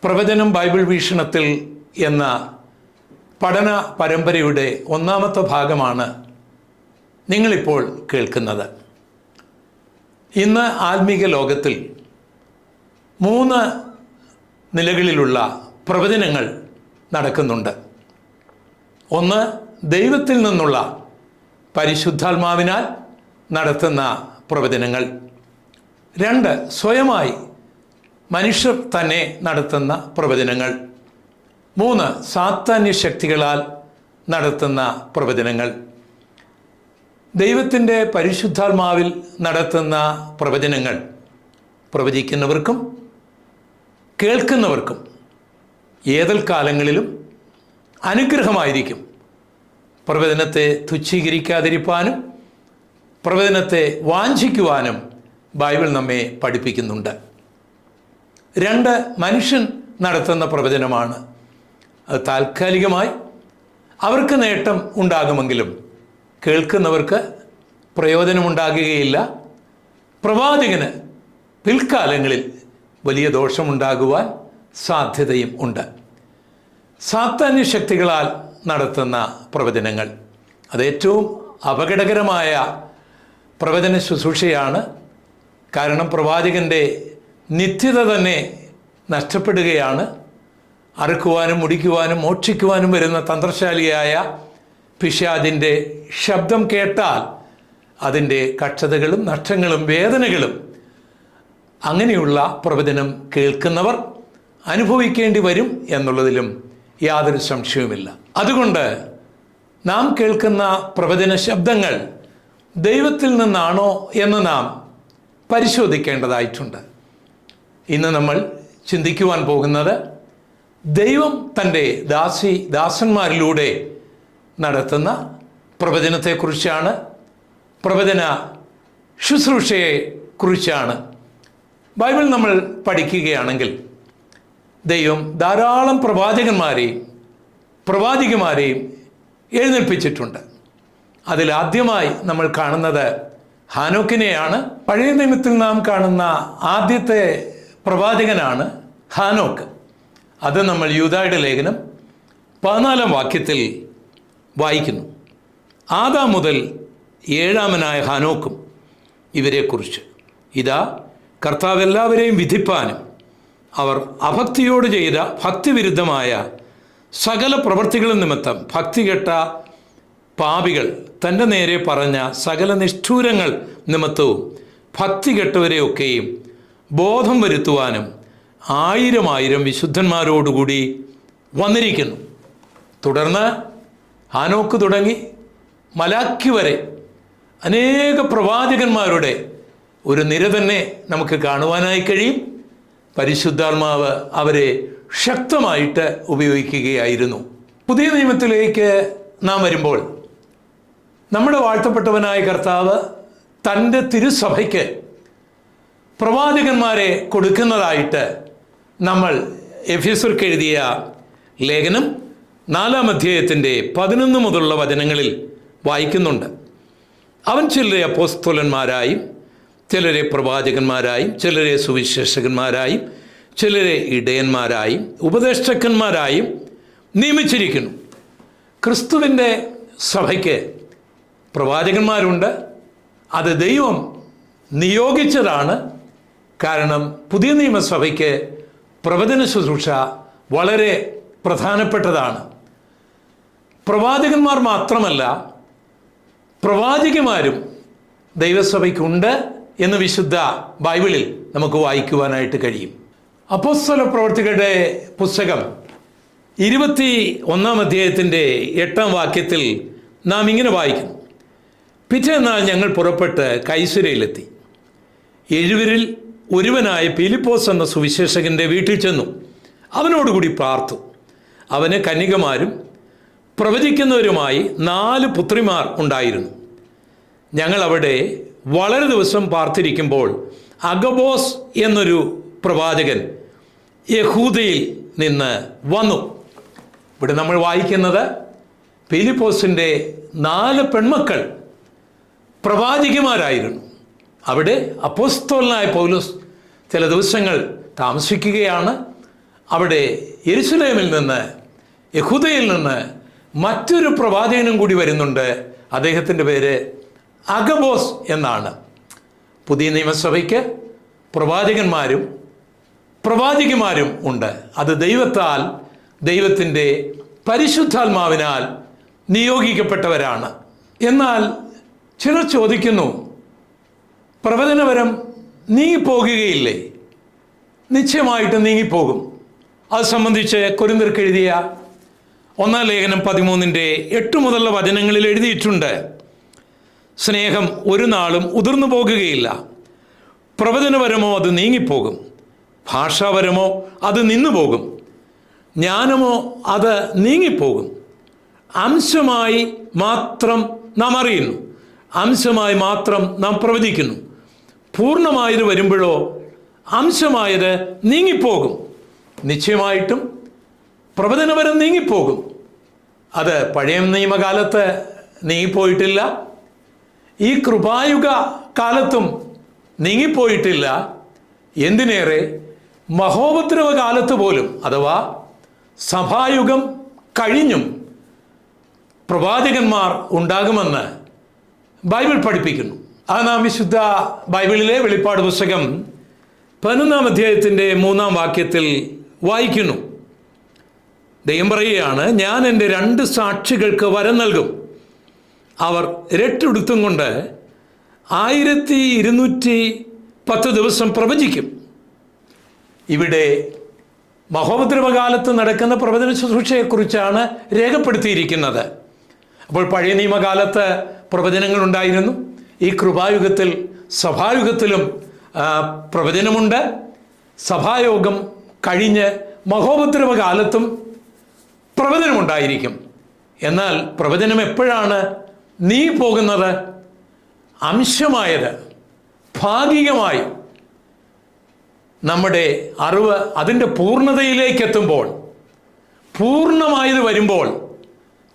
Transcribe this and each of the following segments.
പ്രവചനം ബൈബിൾ വീക്ഷണത്തിൽ എന്ന പഠന പരമ്പരയുടെ ഒന്നാമത്തെ ഭാഗമാണ് നിങ്ങളിപ്പോൾ കേൾക്കുന്നത്. ഇന്ന് ആത്മീക ലോകത്തിൽ 3 നിലകളിലുള്ള പ്രവചനങ്ങൾ നടക്കുന്നുണ്ട്. ഒന്ന്, ദൈവത്തിൽ നിന്നുള്ള പരിശുദ്ധാത്മാവിനാൽ നടത്തുന്ന പ്രവചനങ്ങൾ. 2, സ്വയമായി മനുഷ്യർ തന്നെ നടത്തുന്ന പ്രവചനങ്ങൾ. 3, സാത്താന്യ ശക്തികളാൽ നടത്തുന്ന പ്രവചനങ്ങൾ. ദൈവത്തിൻ്റെ പരിശുദ്ധാത്മാവിൽ നടത്തുന്ന പ്രവചനങ്ങൾ പ്രവചിക്കുന്നവർക്കും കേൾക്കുന്നവർക്കും ഏതൊൽ കാലങ്ങളിലും അനുഗ്രഹമായിരിക്കും. പ്രവചനത്തെ തുച്ഛീകരിക്കാതിരിക്കാനും പ്രവചനത്തെ വാഞ്ചിക്കുവാനും ബൈബിൾ നമ്മെ പഠിപ്പിക്കുന്നുണ്ട്. 2, മനുഷ്യൻ നടത്തുന്ന പ്രവചനമാണ്. അത് താൽക്കാലികമായി അവർക്ക് നേട്ടം ഉണ്ടാകുമെങ്കിലും കേൾക്കുന്നവർക്ക് പ്രയോജനമുണ്ടാകുകയില്ല. പ്രവാചകന് പിൽക്കാലങ്ങളിൽ വലിയ ദോഷമുണ്ടാകുവാൻ സാധ്യതയും ഉണ്ട്. സാത്താന്യ ശക്തികളാൽ നടത്തുന്ന പ്രവചനങ്ങൾ അത് ഏറ്റവും അപകടകരമായ പ്രവചന ശുശ്രൂഷയാണ്. കാരണം പ്രവാചകൻ്റെ നിത്യത തന്നെ നഷ്ടപ്പെടുകയാണ്. അറുക്കുവാനും മുടിക്കുവാനും മോക്ഷിക്കുവാനും വരുന്ന തന്ത്രശാലിയായ പിശാചിൻ്റെ ശബ്ദം കേട്ടാൽ അതിൻ്റെ കഷ്ടതകളും നഷ്ടങ്ങളും വേദനകളും അങ്ങനെയുള്ള പ്രവചനം കേൾക്കുന്നവർ അനുഭവിക്കേണ്ടി വരും എന്നുള്ളതിലും യാതൊരു സംശയവുമില്ല. അതുകൊണ്ട് നാം കേൾക്കുന്ന പ്രവചന ശബ്ദങ്ങൾ ദൈവത്തിൽ നിന്നാണോ എന്ന് നാം പരിശോധിക്കേണ്ടതായിട്ടുണ്ട്. ഇന്ന് നമ്മൾ ചിന്തിക്കുവാൻ പോകുന്നത് ദൈവം തൻ്റെ ദാസന്മാരിലൂടെ നടത്തുന്ന പ്രവചനത്തെക്കുറിച്ചാണ്, പ്രവചന ശുശ്രൂഷയെക്കുറിച്ചാണ്. ബൈബിൾ നമ്മൾ പഠിക്കുകയാണെങ്കിൽ ദൈവം ധാരാളം പ്രവാചകന്മാരെയും പ്രവാചികമാരെയും എഴുന്നേൽപ്പിച്ചിട്ടുണ്ട്. അതിലാദ്യമായി നമ്മൾ കാണുന്നത് ഹാനോക്കിനെയാണ്. പഴയ നിയമത്തിൽ നാം കാണുന്ന ആദ്യത്തെ പ്രവാചകനാണ് ഹാനോക്ക്. അത് നമ്മൾ യൂദായുടെ ലേഖനം 14-ാം വാക്യത്തിൽ വായിക്കുന്നു. ആദാം മുതൽ 7-ാമനായ ഹാനോക്കും ഇവരെക്കുറിച്ച്, ഇതാ കർത്താവ് എല്ലാവരെയും വിധിപ്പാനും അവർ അഭക്തിയോട് ചെയ്ത ഭക്തിവിരുദ്ധമായ സകല പ്രവൃത്തികളും നിമിത്തം ഭക്തികെട്ട പാപികൾ തൻ്റെ നേരെ പറഞ്ഞ സകല നിഷ്ഠൂരങ്ങൾ നിമിത്തവും ഭക്തികെട്ടവരെയൊക്കെയും ബോധം വരുത്തുവാനും 1000 വിശുദ്ധന്മാരോടുകൂടി വന്നിരിക്കുന്നു. തുടർന്ന് ഹാനോക്ക് തുടങ്ങി മലാക്കി വരെ അനേക പ്രവാചകന്മാരുടെ ഒരു നിര തന്നെ നമുക്ക് കാണുവാനായി കഴിയും. പരിശുദ്ധാത്മാവ് അവരെ ശക്തമായിട്ട് ഉപയോഗിക്കുകയായിരുന്നു. പുതിയ നിയമത്തിലേക്ക് നാം വരുമ്പോൾ നമ്മുടെ വാഴ്ത്തപ്പെട്ടവനായ കർത്താവ് തൻ്റെ തിരുസഭയ്ക്ക് പ്രവാചകന്മാരെ കൊടുക്കുന്നതായിട്ട് നമ്മൾ എഫെസ്യർക്ക് എഴുതിയ ലേഖനം 4-ാം അധ്യായത്തിൻ്റെ 11 മുതലുള്ള വചനങ്ങളിൽ വായിക്കുന്നുണ്ട്. അവൻ ചിലരെ അപ്പോസ്തലന്മാരായും ചിലരെ പ്രവാചകന്മാരായും ചിലരെ സുവിശേഷകന്മാരായും ചിലരെ ഇടയന്മാരായും ഉപദേഷ്ടാക്കന്മാരായും നിയമിച്ചിരിക്കുന്നു. ക്രിസ്തുവിൻ്റെ സഭയ്ക്ക് പ്രവാചകന്മാരുണ്ട്. അത് ദൈവം നിയോഗിച്ചതാണ്. കാരണം പുതിയ നിയമസഭയ്ക്ക് പ്രവചന ശുശ്രൂഷ വളരെ പ്രധാനപ്പെട്ടതാണ്. പ്രവാചകന്മാർ മാത്രമല്ല, പ്രവാചികമാരും ദൈവസഭയ്ക്കുണ്ട് എന്ന് വിശുദ്ധ ബൈബിളിൽ നമുക്ക് വായിക്കുവാനായിട്ട് കഴിയും. അപ്പോസ്തല പ്രവർത്തികളുടെ പുസ്തകം 21-ാം അധ്യായത്തിൻ്റെ 8-ാം വാക്യത്തിൽ നാം ഇങ്ങനെ വായിക്കുന്നു. പിറ്റേന്നാൾ ഞങ്ങൾ പുറപ്പെട്ട് കൈസരയിലെത്തി. 7-രിൽ ഒരുവനായ ഫിലിപ്പോസ് എന്ന സുവിശേഷകൻ്റെ വീട്ടിൽ ചെന്നു. അവനോടുകൂടി പാർത്തു. അവന് കന്യകമാരും പ്രവചിക്കുന്നവരുമായി 4 പുത്രിമാർ ഉണ്ടായിരുന്നു. ഞങ്ങൾ അവിടെ വളരെ ദിവസം പാർത്തിരിക്കുമ്പോൾ അഗബോസ് എന്നൊരു പ്രവാചകൻ യഹൂദയിൽ നിന്ന് വന്നു. ഇവിടെ നമ്മൾ വായിക്കുന്നത് ഫിലിപ്പോസിൻ്റെ 4 പെൺമക്കൾ പ്രവാചികമാരായിരുന്നു. അവിടെ അപ്പോസ്തലനായ പൗലോസ് ചില ദിവസങ്ങൾ താമസിക്കുകയാണ്. അവിടെ യെരുശലേമിൽ നിന്ന്, യഹൂദയിൽ നിന്ന് മറ്റൊരു പ്രവാചകനും കൂടി വരുന്നുണ്ട്. അദ്ദേഹത്തിൻ്റെ പേര് അഗബോസ് എന്നാണ്. പുതിയ നിയമസഭയ്ക്ക് പ്രവാചകന്മാരും പ്രവാചികമാരും ഉണ്ട്. അത് ദൈവത്താൽ, ദൈവത്തിൻ്റെ പരിശുദ്ധാത്മാവിനാൽ നിയോഗിക്കപ്പെട്ടവരാണ്. എന്നാൽ ചിലർ ചോദിക്കുന്നു, പ്രവചനവരം നീങ്ങിപ്പോകുകയില്ലേ? നിശ്ചയമായിട്ടും നീങ്ങിപ്പോകും. അത് സംബന്ധിച്ച് കൊരിന്ത്യർക്ക് എഴുതിയ 1 ലേഖനം 13:8 മുതലുള്ള വചനങ്ങളിൽ എഴുതിയിട്ടുണ്ട്. സ്നേഹം ഒരു നാളും ഉതിർന്നു പോകുകയില്ല. പ്രവചനപരമോ അത് നീങ്ങിപ്പോകും, ഭാഷാപരമോ അത് നിന്നു പോകും, ജ്ഞാനമോ അത് നീങ്ങിപ്പോകും. അംശമായി മാത്രം നാം അറിയുന്നു, അംശമായി മാത്രം നാം പ്രവചിക്കുന്നു. പൂർണ്ണമായത് വരുമ്പോഴോ അംശമായത് നീങ്ങിപ്പോകും. നിശ്ചയമായിട്ടും പ്രവചനപരം നീങ്ങിപ്പോകും. അത് പഴയ നിയമകാലത്ത് നീങ്ങിപ്പോയിട്ടില്ല, ഈ കൃപായുഗ കാലത്തും നീങ്ങിപ്പോയിട്ടില്ല. എന്തിനേറെ മഹോപദ്രവ കാലത്ത് പോലും, അഥവാ സഭായുഗം കഴിഞ്ഞും പ്രവാചകന്മാർ ഉണ്ടാകുമെന്ന് ബൈബിൾ പഠിപ്പിക്കുന്നു. അത് നാം വിശുദ്ധ ബൈബിളിലെ വെളിപ്പാട് പുസ്തകം 11 അധ്യായത്തിൻ്റെ 3 വാക്യത്തിൽ വായിക്കുന്നു. ദൈവം പറയുകയാണ്, ഞാൻ എൻ്റെ 2 സാക്ഷികൾക്ക് വരം നൽകും. അവർ രട്ടുടുത്തും കൊണ്ട് 1210 ദിവസം പ്രവചിക്കും. ഇവിടെ മഹോപദ്രവകാലത്ത് നടക്കുന്ന പ്രവചന ശുശ്രൂഷയെക്കുറിച്ചാണ് രേഖപ്പെടുത്തിയിരിക്കുന്നത്. അപ്പോൾ പഴയ നിയമകാലത്ത് പ്രവചനങ്ങൾ ഉണ്ടായിരുന്നു. ഈ കൃപായുഗത്തിൽ, സഭായുഗത്തിലും പ്രവചനമുണ്ട്. സഭായോഗം കഴിഞ്ഞ് മഹോപദ്രവകാലത്തും പ്രവചനമുണ്ടായിരിക്കും. എന്നാൽ പ്രവചനം എപ്പോഴാണ് നീങ്ങിപ്പോകുന്നത്? അംശമായത്, ഭാഗികമായി നമ്മുടെ അറിവ് അതിൻ്റെ പൂർണ്ണതയിലേക്ക് എത്തുമ്പോൾ, പൂർണ്ണമായത് വരുമ്പോൾ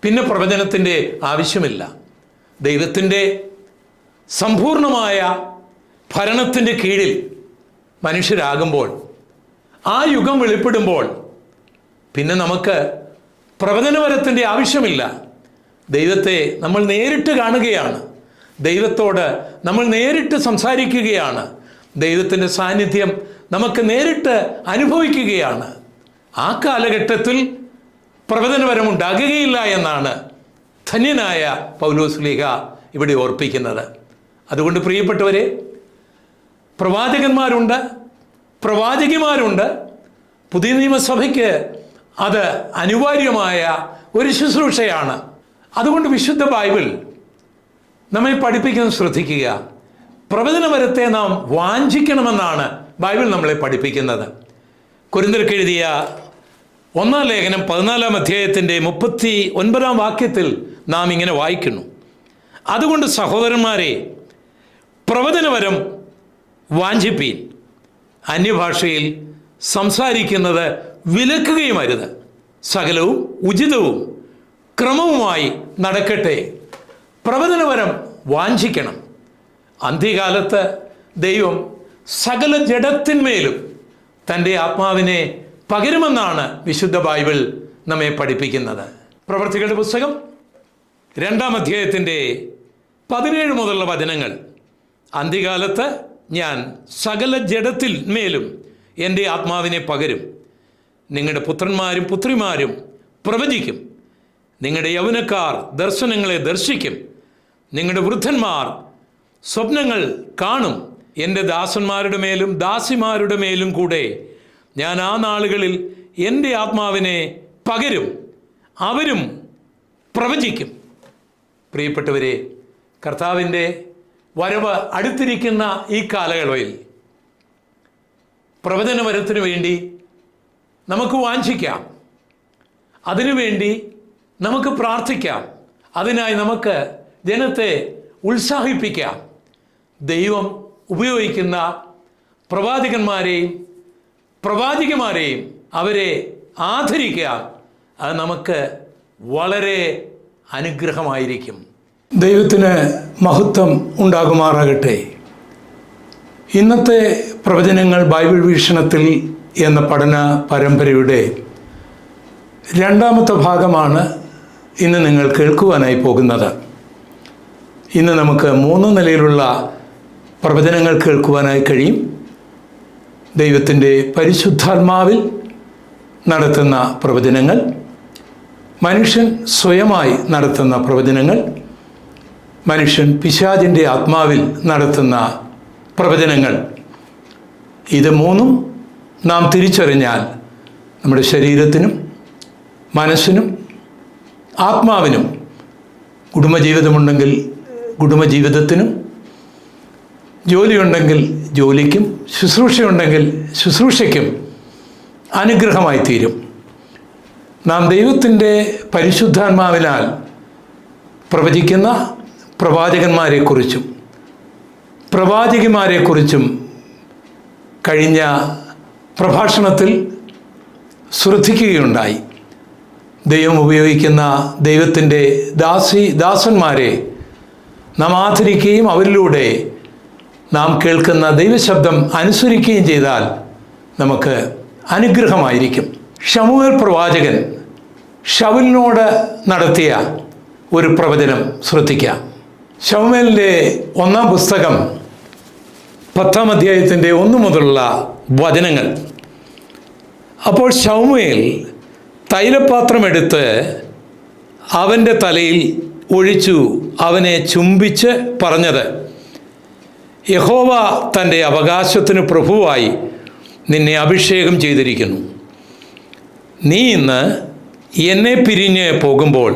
പിന്നെ പ്രവചനത്തിൻ്റെ ആവശ്യമില്ല. ദൈവത്തിൻ്റെ സമ്പൂർണമായ ഭരണത്തിൻ്റെ കീഴിൽ മനുഷ്യരാകുമ്പോൾ, ആ യുഗം വെളിപ്പെടുമ്പോൾ പിന്നെ നമുക്ക് പ്രവചനപരത്തിൻ്റെ ആവശ്യമില്ല. ദൈവത്തെ നമ്മൾ നേരിട്ട് കാണുകയാണ്, ദൈവത്തോട് നമ്മൾ നേരിട്ട് സംസാരിക്കുകയാണ്, ദൈവത്തിൻ്റെ സാന്നിധ്യം നമുക്ക് നേരിട്ട് അനുഭവിക്കുകയാണ്. ആ കാലഘട്ടത്തിൽ പ്രവചനപരം ഉണ്ടാകുകയില്ല എന്നാണ് ധന്യനായ പൗലോസ്ലീഹ ഇവിടെ ഓർപ്പിക്കുന്നത്. അതുകൊണ്ട് പ്രിയപ്പെട്ടവരെ, പ്രവാചകന്മാരുണ്ട്, പ്രവാചകിമാരുണ്ട്. പുതിയ നിയമസഭയ്ക്ക് അത് അനിവാര്യമായ ഒരു ശുശ്രൂഷയാണ്. അതുകൊണ്ട് വിശുദ്ധ ബൈബിൾ നമ്മെ പഠിപ്പിക്കുന്നത് ശ്രദ്ധിക്കുക. പ്രവചനപരത്തെ നാം വാഞ്ചിക്കണമെന്നാണ് ബൈബിൾ നമ്മളെ പഠിപ്പിക്കുന്നത്. കൊരിന്ത്യർക്ക് എഴുതിയ 1 ലേഖനം 14 അധ്യായത്തിൻ്റെ 39 വാക്യത്തിൽ നാം ഇങ്ങനെ വായിക്കുന്നു, അതുകൊണ്ട് സഹോദരന്മാരെ, പ്രവചനപരം വാഞ്ചിപ്പീൻ, അന്യഭാഷയിൽ സംസാരിക്കുന്നത് വിലക്കുകയും അരുത്, സകലവും ഉചിതവും ക്രമവുമായി നടക്കട്ടെ. പ്രവചനപരം വാഞ്ചിക്കണം. അന്ത്യകാലത്ത് ദൈവം സകല ജഡത്തിന്മേലും തൻ്റെ ആത്മാവിനെ പകരുമെന്നാണ് വിശുദ്ധ ബൈബിൾ നമ്മെ പഠിപ്പിക്കുന്നത്. പ്രവൃത്തികളുടെ പുസ്തകം 2 അധ്യായത്തിൻ്റെ 17 മുതലുള്ള വചനങ്ങൾ, അന്ത്യകാലത്ത് ഞാൻ സകല ജഡത്തിൽ മേലും എൻ്റെ ആത്മാവിനെ പകരും. നിങ്ങളുടെ പുത്രന്മാരും പുത്രിമാരും പ്രവചിക്കും, നിങ്ങളുടെ യൗവനക്കാർ ദർശനങ്ങളെ ദർശിക്കും, നിങ്ങളുടെ വൃദ്ധന്മാർ സ്വപ്നങ്ങൾ കാണും. എൻ്റെ ദാസന്മാരുടെ മേലും ദാസിമാരുടെ മേലും കൂടെ ഞാൻ ആ നാളുകളിൽ എൻ്റെ ആത്മാവിനെ പകരും, അവരും പ്രവചിക്കും. പ്രിയപ്പെട്ടവരെ, കർത്താവിൻ്റെ വരവ് അടുത്തിരിക്കുന്ന ഈ കാലയളവിൽ പ്രവചനവരത്തിനു വേണ്ടി നമുക്ക് വാഞ്ചിക്കാം, അതിനുവേണ്ടി നമുക്ക് പ്രാർത്ഥിക്കാം, അതിനായി നമുക്ക് ജനത്തെ ഉത്സാഹിപ്പിക്കാം. ദൈവം ഉപയോഗിക്കുന്ന പ്രവാചകന്മാരെയും പ്രവാചികമാരെയും അവരെ ആദരിക്കാം. അത് നമുക്ക് വളരെ അനുഗ്രഹമായിരിക്കും. ദൈവത്തിന് മഹത്വം ഉണ്ടാകുമാറാകട്ടെ. ഇന്നത്തെ പ്രവചനങ്ങൾ ബൈബിൾ വീക്ഷണത്തിൽ എന്ന പഠന പരമ്പരയുടെ രണ്ടാമത്തെ ഭാഗമാണ് ഇന്ന് നിങ്ങൾ കേൾക്കുവാനായി പോകുന്നത്. ഇന്ന് നമുക്ക് 3 നിലയിലുള്ള പ്രവചനങ്ങൾ കേൾക്കുവാനായി കഴിയും. ദൈവത്തിൻ്റെ പരിശുദ്ധാത്മാവിൽ നടത്തുന്ന പ്രവചനങ്ങൾ, മനുഷ്യൻ സ്വയമായി നടത്തുന്ന പ്രവചനങ്ങൾ, മനുഷ്യൻ പിശാചിൻ്റെ ആത്മാവിൽ നടത്തുന്ന പ്രവചനങ്ങൾ. ഇത് 3ഉം നാം തിരിച്ചറിഞ്ഞാൽ നമ്മുടെ ശരീരത്തിനും മനസ്സിനും ആത്മാവിനും, കുടുംബജീവിതമുണ്ടെങ്കിൽ കുടുംബജീവിതത്തിനും, ജോലിയുണ്ടെങ്കിൽ ജോലിക്കും, ശുശ്രൂഷയുണ്ടെങ്കിൽ ശുശ്രൂഷയ്ക്കും അനുഗ്രഹമായി തീരും. നാം ദൈവത്തിൻ്റെ പരിശുദ്ധാത്മാവിനാൽ പ്രവചിക്കുന്ന പ്രവാചകന്മാരെക്കുറിച്ചും പ്രവാചകിമാരെക്കുറിച്ചും കഴിഞ്ഞ പ്രഭാഷണത്തിൽ ശ്രദ്ധിക്കുകയുണ്ടായി. ദൈവം ഉപയോഗിക്കുന്ന ദൈവത്തിൻ്റെ ദാസന്മാരെ നാം ആദരിക്കുകയും അവരിലൂടെ നാം കേൾക്കുന്ന ദൈവശബ്ദം അനുസരിക്കുകയും ചെയ്താൽ നമുക്ക് അനുഗ്രഹമായിരിക്കും. ശമൂവേൽ പ്രവാചകൻ ശൗലിനോട് നടത്തിയ ഒരു പ്രവചനം ശ്രദ്ധിക്കാം. ശമൂവേലിൻ്റെ 1-ാം പുസ്തകം 10-ാം അധ്യായത്തിൻ്റെ 1 മുതലുള്ള വചനങ്ങൾ. അപ്പോൾ ശമൂവേൽ തൈലപാത്രമെടുത്ത് അവൻ്റെ തലയിൽ ഒഴിച്ചു അവനെ ചുംബിച്ച് പറഞ്ഞത്, യഹോവ തൻ്റെ അവകാശത്തിന് പ്രഭുവായി നിന്നെ അഭിഷേകം ചെയ്തിരിക്കുന്നു. നീ ഇന്ന് എന്നെ പിരിഞ്ഞ് പോകുമ്പോൾ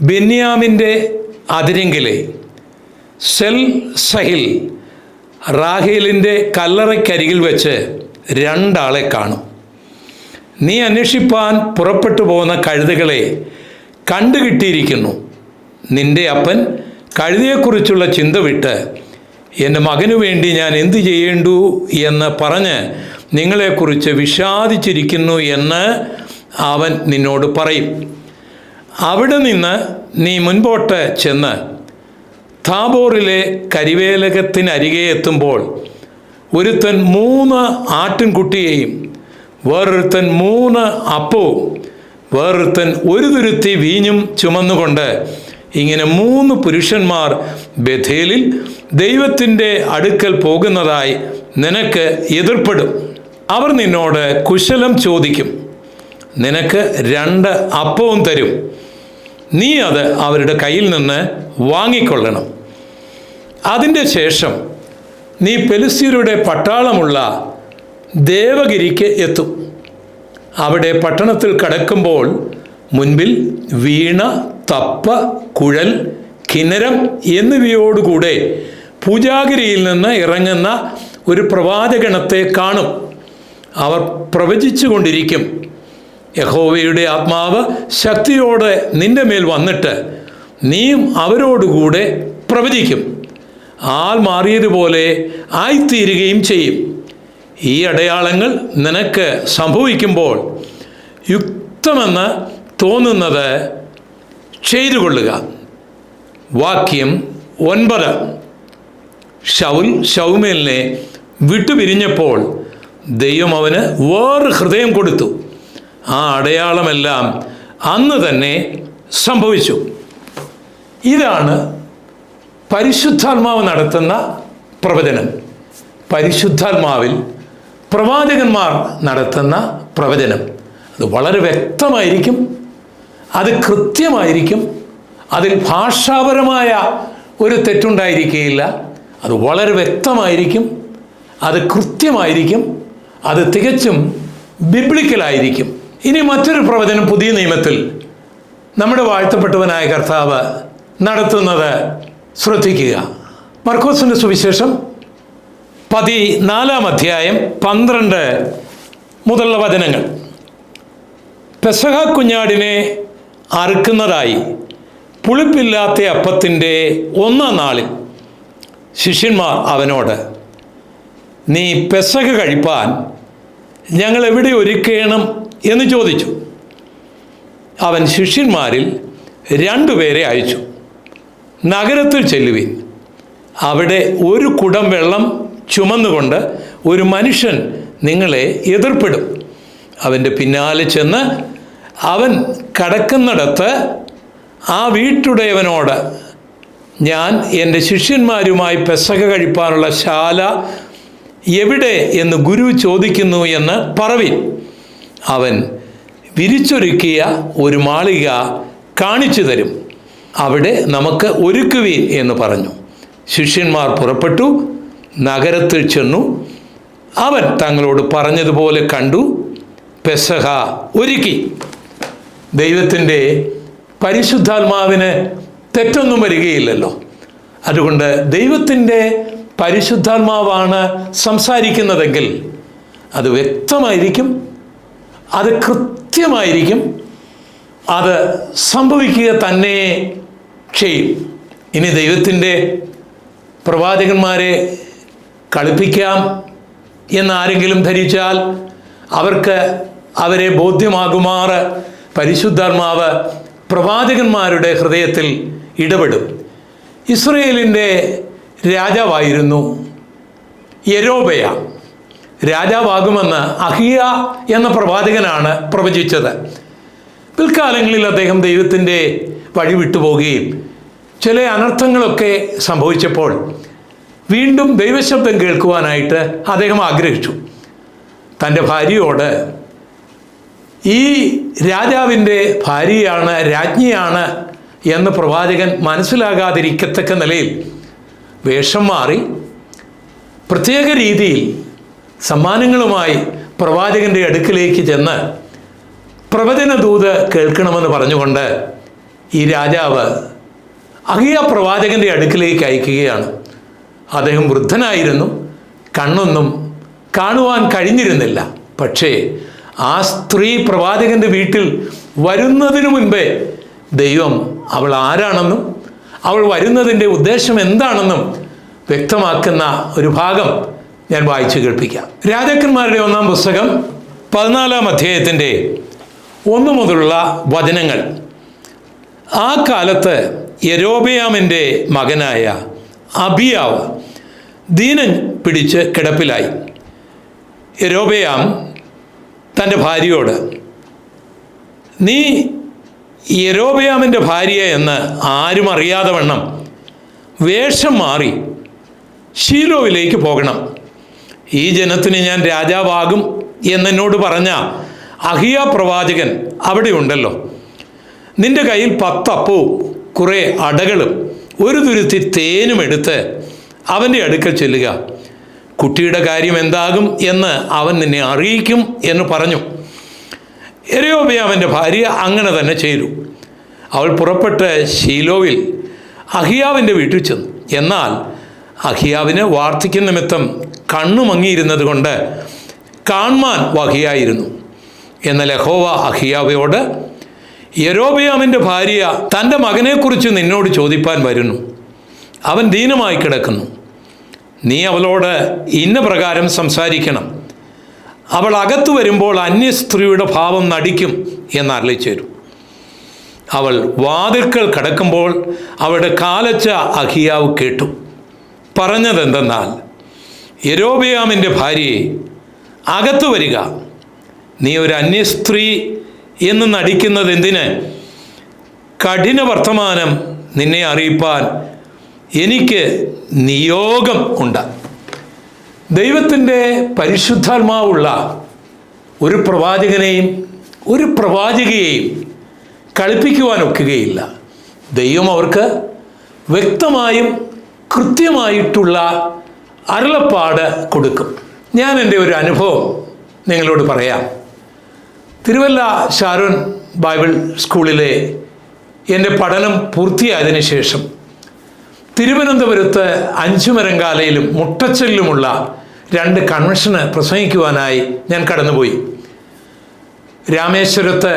ബെന്യാമിൻ്റെ അതിരിങ്കിലെ സഹിൽ റാഹേലിൻ്റെ കല്ലറയ്ക്കരികിൽ വെച്ച് 2 ആളെ കാണും. നീ അന്വേഷിപ്പാൻ പുറപ്പെട്ടു പോകുന്ന കഴുതകളെ കണ്ടുകിട്ടിയിരിക്കുന്നു. നിന്റെ അപ്പൻ കഴുതയെക്കുറിച്ചുള്ള ചിന്ത വിട്ട് എൻ്റെ മകനു വേണ്ടി ഞാൻ എന്തു ചെയ്യേണ്ടു എന്ന് പറഞ്ഞ് നിങ്ങളെക്കുറിച്ച് വിഷാദിച്ചിരിക്കുന്നു എന്ന് അവൻ നിന്നോട് പറയും. അവിടെ നിന്ന് നീ മുൻപോട്ട് ചെന്ന് താബോറിലെ കരിവേലകത്തിനരികെ എത്തുമ്പോൾ ഒരുത്തൻ 3 ആട്ടിൻകുട്ടിയെയും വേറൊരുത്തൻ 3 അപ്പവും വേറൊരുത്തൻ 1 തുരുത്തി വീഞ്ഞും ചുമന്നുകൊണ്ട് ഇങ്ങനെ 3 പുരുഷന്മാർ ബഥേലിൽ ദൈവത്തിൻ്റെ അടുക്കൽ പോകുന്നതായി നിനക്ക് എതിർപ്പെടും. അവർ നിന്നോട് കുശലം ചോദിക്കും. നിനക്ക് 2 അപ്പവും തരും. നീ അത് അവരുടെ കയ്യിൽ നിന്ന് വാങ്ങിക്കൊള്ളണം. അതിൻ്റെ ശേഷം നീ പെലിസ്ത്യരുടെ പട്ടാളമുള്ള ദേവഗിരിക്ക് എത്തും. അവിടെ പട്ടണത്തിൽ കടക്കുമ്പോൾ മുൻപിൽ വീണ, തപ്പ, കുഴൽ, കിന്നരം എന്നിവയോടുകൂടെ പൂജാഗിരിയിൽ നിന്ന് ഇറങ്ങുന്ന ഒരു പ്രവാചകണത്തെ കാണും. അവർ പ്രവചിച്ചു കൊണ്ടിരിക്കും. യഹോവയുടെ ആത്മാവ് ശക്തിയോടെ നിന്റെ മേൽ വന്നിട്ട് നീയും അവരോടുകൂടെ പ്രവചിക്കും. ആൾ മാറിയതുപോലെ ആയിത്തീരുകയും ചെയ്യും. ഈ അടയാളങ്ങൾ നിനക്ക് സംഭവിക്കുമ്പോൾ യുക്തമെന്ന് തോന്നുന്നത് ചെയ്തു കൊള്ളുക. വാക്യം 9. ശൗൽ ശമൂവേലിനെ വിട്ടുപിരിഞ്ഞപ്പോൾ ദൈവം അവന് വേറെ ഹൃദയം കൊടുത്തു. ആ അടയാളമെല്ലാം അന്ന് തന്നെ സംഭവിച്ചു. ഇതാണ് പരിശുദ്ധാത്മാവ് നടത്തുന്ന പ്രവചനം. പരിശുദ്ധാത്മാവിൽ പ്രവാചകന്മാർ നടത്തുന്ന പ്രവചനം അത് വളരെ വ്യക്തമായിരിക്കും, അത് കൃത്യമായിരിക്കും, അതിൽ ഭാഷാപരമായ ഒരു തെറ്റുണ്ടായിരിക്കുകയില്ല. അത് വളരെ വ്യക്തമായിരിക്കും, അത് കൃത്യമായിരിക്കും, അത് തികച്ചും ബിബ്ലിക്കലായിരിക്കും. ഇനി മറ്റൊരു പ്രവചനം പുതിയ നിയമത്തിൽ നമ്മുടെ വാഴ്ത്തപ്പെട്ടവനായ കർത്താവ് നടത്തുന്നത് ശ്രദ്ധിക്കുക. മർക്കോസിൻ്റെ സുവിശേഷം 14-ാം അധ്യായം 12 മുതലുള്ള വചനങ്ങൾ. പെസഹ കുഞ്ഞാടിനെ അറുക്കുന്നതായി പുളിപ്പില്ലാത്ത അപ്പത്തിൻ്റെ 1-ാം നാളിൽ ശിഷ്യന്മാർ അവനോട്, നീ പെസഹ കഴിപ്പാൻ ഞങ്ങൾ എവിടെ ഒരുക്കണം എന്ന് ചോദിച്ചു. അവൻ ശിഷ്യന്മാരിൽ 2 പേരെ അയച്ചു. നഗരത്തിൽ ചെല്ലുവിൻ, അവിടെ 1 കുടം വെള്ളം ചുമന്നുകൊണ്ട് ഒരു മനുഷ്യൻ നിങ്ങളെ എതിർപ്പെടും. അവൻ്റെ പിന്നാലെ ചെന്ന് അവൻ കടക്കുന്നിടത്ത് ആ വീട്ടുടയവനോട്, ഞാൻ എൻ്റെ ശിഷ്യന്മാരുമായി പെസഹ കഴിപ്പാനുള്ള ശാല എവിടെ എന്ന് ഗുരു ചോദിക്കുന്നു എന്ന് പറവിൻ. അവൻ വിരിച്ചൊരുക്കിയ ഒരു മാളിക കാണിച്ചു തരും, അവിടെ നമുക്ക് ഒരുക്കുവീൻ എന്ന് പറഞ്ഞു. ശിഷ്യന്മാർ പുറപ്പെട്ടു, നഗരത്തിൽ ചെന്നു. അവൻ തങ്ങളോട് പറഞ്ഞതുപോലെ കണ്ടു, പെസഹ ഒരുക്കി. ദൈവത്തിൻ്റെ പരിശുദ്ധാത്മാവിന് തെറ്റൊന്നും വരികയില്ലല്ലോ. അതുകൊണ്ട് ദൈവത്തിൻ്റെ പരിശുദ്ധാത്മാവാണ് സംസാരിക്കുന്നതെങ്കിൽ അത് വ്യക്തമായിരിക്കും, അത് കൃത്യമായിരിക്കും, അത് സംഭവിക്കുക തന്നെ ചെയ്യും. ഇനി ദൈവത്തിൻ്റെ പ്രവാചകന്മാരെ കളിപ്പിക്കാം എന്നാരെങ്കിലും ധരിച്ചാൽ അവരെ ബോധ്യമാകുമാറ് പരിശുദ്ധാത്മാവ് പ്രവാചകന്മാരുടെ ഹൃദയത്തിൽ ഇടപെടും. ഇസ്രയേലിൻ്റെ രാജാവായിരുന്നു യെരോബെയാം. രാജാവാകുമെന്ന് അഹിയ എന്ന പ്രവാചകനാണ് പ്രവചിച്ചത്. പിൽക്കാലങ്ങളിൽ അദ്ദേഹം ദൈവത്തിൻ്റെ വഴി വിട്ടുപോകുകയും ചില അനർത്ഥങ്ങളൊക്കെ സംഭവിച്ചപ്പോൾ വീണ്ടും ദൈവശബ്ദം കേൾക്കുവാനായിട്ട് അദ്ദേഹം ആഗ്രഹിച്ചു. തൻ്റെ ഭാര്യയോട്, ഈ രാജാവിൻ്റെ ഭാര്യയാണ്, രാജ്ഞിയാണ് എന്ന് പ്രവാചകൻ മനസ്സിലാകാതിരിക്കത്തക്ക നിലയിൽ വേഷം മാറി പ്രത്യേക രീതിയിൽ സമ്മാനങ്ങളുമായി പ്രവാചകൻ്റെ അടുക്കിലേക്ക് ചെന്ന് പ്രവചന ദൂത് കേൾക്കണമെന്ന് പറഞ്ഞുകൊണ്ട് ഈ രാജാവ് അഹിയ പ്രവാചകൻ്റെ അടുക്കിലേക്ക് അയക്കുകയാണ്. അദ്ദേഹം വൃദ്ധനായിരുന്നു, കണ്ണൊന്നും കാണുവാൻ കഴിഞ്ഞിരുന്നില്ല. പക്ഷേ ആ സ്ത്രീ പ്രവാചകൻ്റെ വീട്ടിൽ വരുന്നതിനു മുൻപേ ദൈവം അവൾ ആരാണെന്നും അവൾ വരുന്നതിൻ്റെ ഉദ്ദേശം എന്താണെന്നും വ്യക്തമാക്കുന്ന ഒരു ഭാഗം ഞാൻ വായിച്ചു കേൾപ്പിക്കാം. രാജാക്കന്മാരുടെ 1-ാം പുസ്തകം 14-ാം അധ്യായത്തിൻ്റെ 1 മുതലുള്ള വചനങ്ങൾ. ആ കാലത്ത് യെരോബെയാമിൻ്റെ മകനായ അബിയാവ് ദീനം പിടിച്ച് കിടപ്പിലായി. യെരോബെയാം തൻ്റെ ഭാര്യയോട്, നീ യെരോബെയാമിൻ്റെ ഭാര്യ എന്ന് ആരും അറിയാതെ വണ്ണം വേഷം മാറി ശീലോവിലേക്ക് പോകണം. ഈ ജനത്തിന് ഞാൻ രാജാവാകും എന്നോട് പറഞ്ഞ അഹിയ പ്രവാചകൻ അവിടെ ഉണ്ടല്ലോ. നിന്റെ കയ്യിൽ 10 അപ്പവും കുറേ അടകളും ഒരു തുരുത്തി തേനും എടുത്ത് അവൻ്റെ അടുക്കൽ ചെല്ലുക. കുട്ടിയുടെ കാര്യം എന്താകും എന്ന് അവൻ നിന്നെ അറിയിക്കും എന്ന് പറഞ്ഞു. യെരോബെയാമിൻ്റെ ഭാര്യ അങ്ങനെ തന്നെ ചെയ്തു. അവൾ പുറപ്പെട്ട് ശീലോവിൽ അഹിയാവിൻ്റെ വീട്ടിൽ ചെന്നു. എന്നാൽ അഹിയാവിന് വാർദ്ധക്യ നിമിത്തം കണ്ണു മങ്ങിയിരുന്നത് കൊണ്ട് കാൺമാൻ വഹിയായിരുന്നു. എന്നാൽ യഹോവ അഹിയാവയോട്, യെരോബെയാമിൻ്റെ ഭാര്യ തൻ്റെ മകനെക്കുറിച്ച് നിന്നോട് ചോദിപ്പാൻ വരുന്നു. അവൻ ദീനമായി കിടക്കുന്നു. നീ അവളോട് ഇന്ന പ്രകാരം സംസാരിക്കണം. അവൾ അകത്തു വരുമ്പോൾ അന്യസ്ത്രീയുടെ ഭാവം നടിക്കും എന്നറിയിച്ചു. അവൾ വാതിൽക്കൽ കടക്കുമ്പോൾ അവളുടെ കാലച്ച അഹിയാവ് കേട്ടു. പറഞ്ഞതെന്തെന്നാൽ, യെരോബെയാമിൻ്റെ ഭാര്യയെ, അകത്തു വരിക. നീ ഒരു അന്യസ്ത്രീ എന്ന് നടിക്കുന്നത് എന്തിന്? കഠിന വർത്തമാനം നിന്നെ അറിയിപ്പാൻ എനിക്ക് നിയോഗം ഉണ്ട്. ദൈവത്തിൻ്റെ പരിശുദ്ധാത്മാവുള്ള ഒരു പ്രവാചകനെയും ഒരു പ്രവാചകയെയും കളിപ്പിക്കുവാനൊക്കുകയില്ല. ദൈവം അവർക്ക് വ്യക്തമായും കൃത്യമായിട്ടുള്ള അരുളപ്പാട് കൊടുക്കും. ഞാൻ എൻ്റെ ഒരു അനുഭവം നിങ്ങളോട് പറയാം. തിരുവല്ല ഷാരോൺ ബൈബിൾ സ്കൂളിലെ എൻ്റെ പഠനം പൂർത്തിയായതിനു ശേഷം തിരുവനന്തപുരത്ത് അഞ്ചുമരങ്കാലയിലും മുട്ടച്ചലിലുമുള്ള 2 കൺവെൻഷന് പ്രസംഗിക്കുവാനായി ഞാൻ കടന്നുപോയി. രാമേശ്വരത്ത്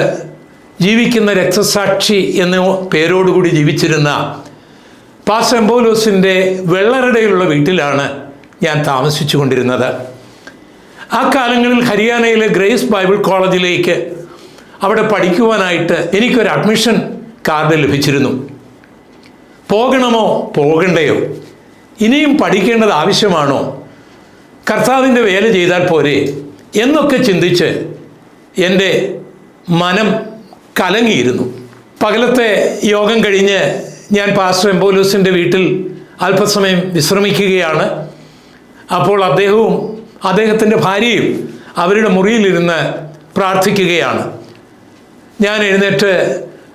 ജീവിക്കുന്ന രക്തസാക്ഷി എന്ന പേരോടുകൂടി ജീവിച്ചിരുന്ന പാസ്റ്റർ എംബോലോസിൻ്റെ വെള്ളറടയിലുള്ള വീട്ടിലാണ് ഞാൻ താമസിച്ചു കൊണ്ടിരുന്നത്. ആ കാലങ്ങളിൽ ഹരിയാനയിലെ ഗ്രേസ് ബൈബിൾ കോളേജിലേക്ക് അവിടെ പഠിക്കുവാനായിട്ട് എനിക്കൊരു അഡ്മിഷൻ കാർഡ് ലഭിച്ചിരുന്നു. പോകണമോ പോകണ്ടയോ? ഇനിയും പഠിക്കേണ്ടത് ആവശ്യമാണോ? കർത്താവിൻ്റെ വേല ചെയ്താൽ പോരെ എന്നൊക്കെ ചിന്തിച്ച് എൻ്റെ മനം കലങ്ങിയിരുന്നു. പകലത്തെ യോഗം കഴിഞ്ഞ് ഞാൻ പാസ്റ്റർ എംബോലൂസിൻ്റെ വീട്ടിൽ അല്പസമയം വിശ്രമിക്കുകയാണ്. അപ്പോൾ അദ്ദേഹവും അദ്ദേഹത്തിൻ്റെ ഭാര്യയും അവരുടെ മുറിയിലിരുന്ന് പ്രാർത്ഥിക്കുകയാണ്. ഞാൻ എഴുന്നേറ്റ്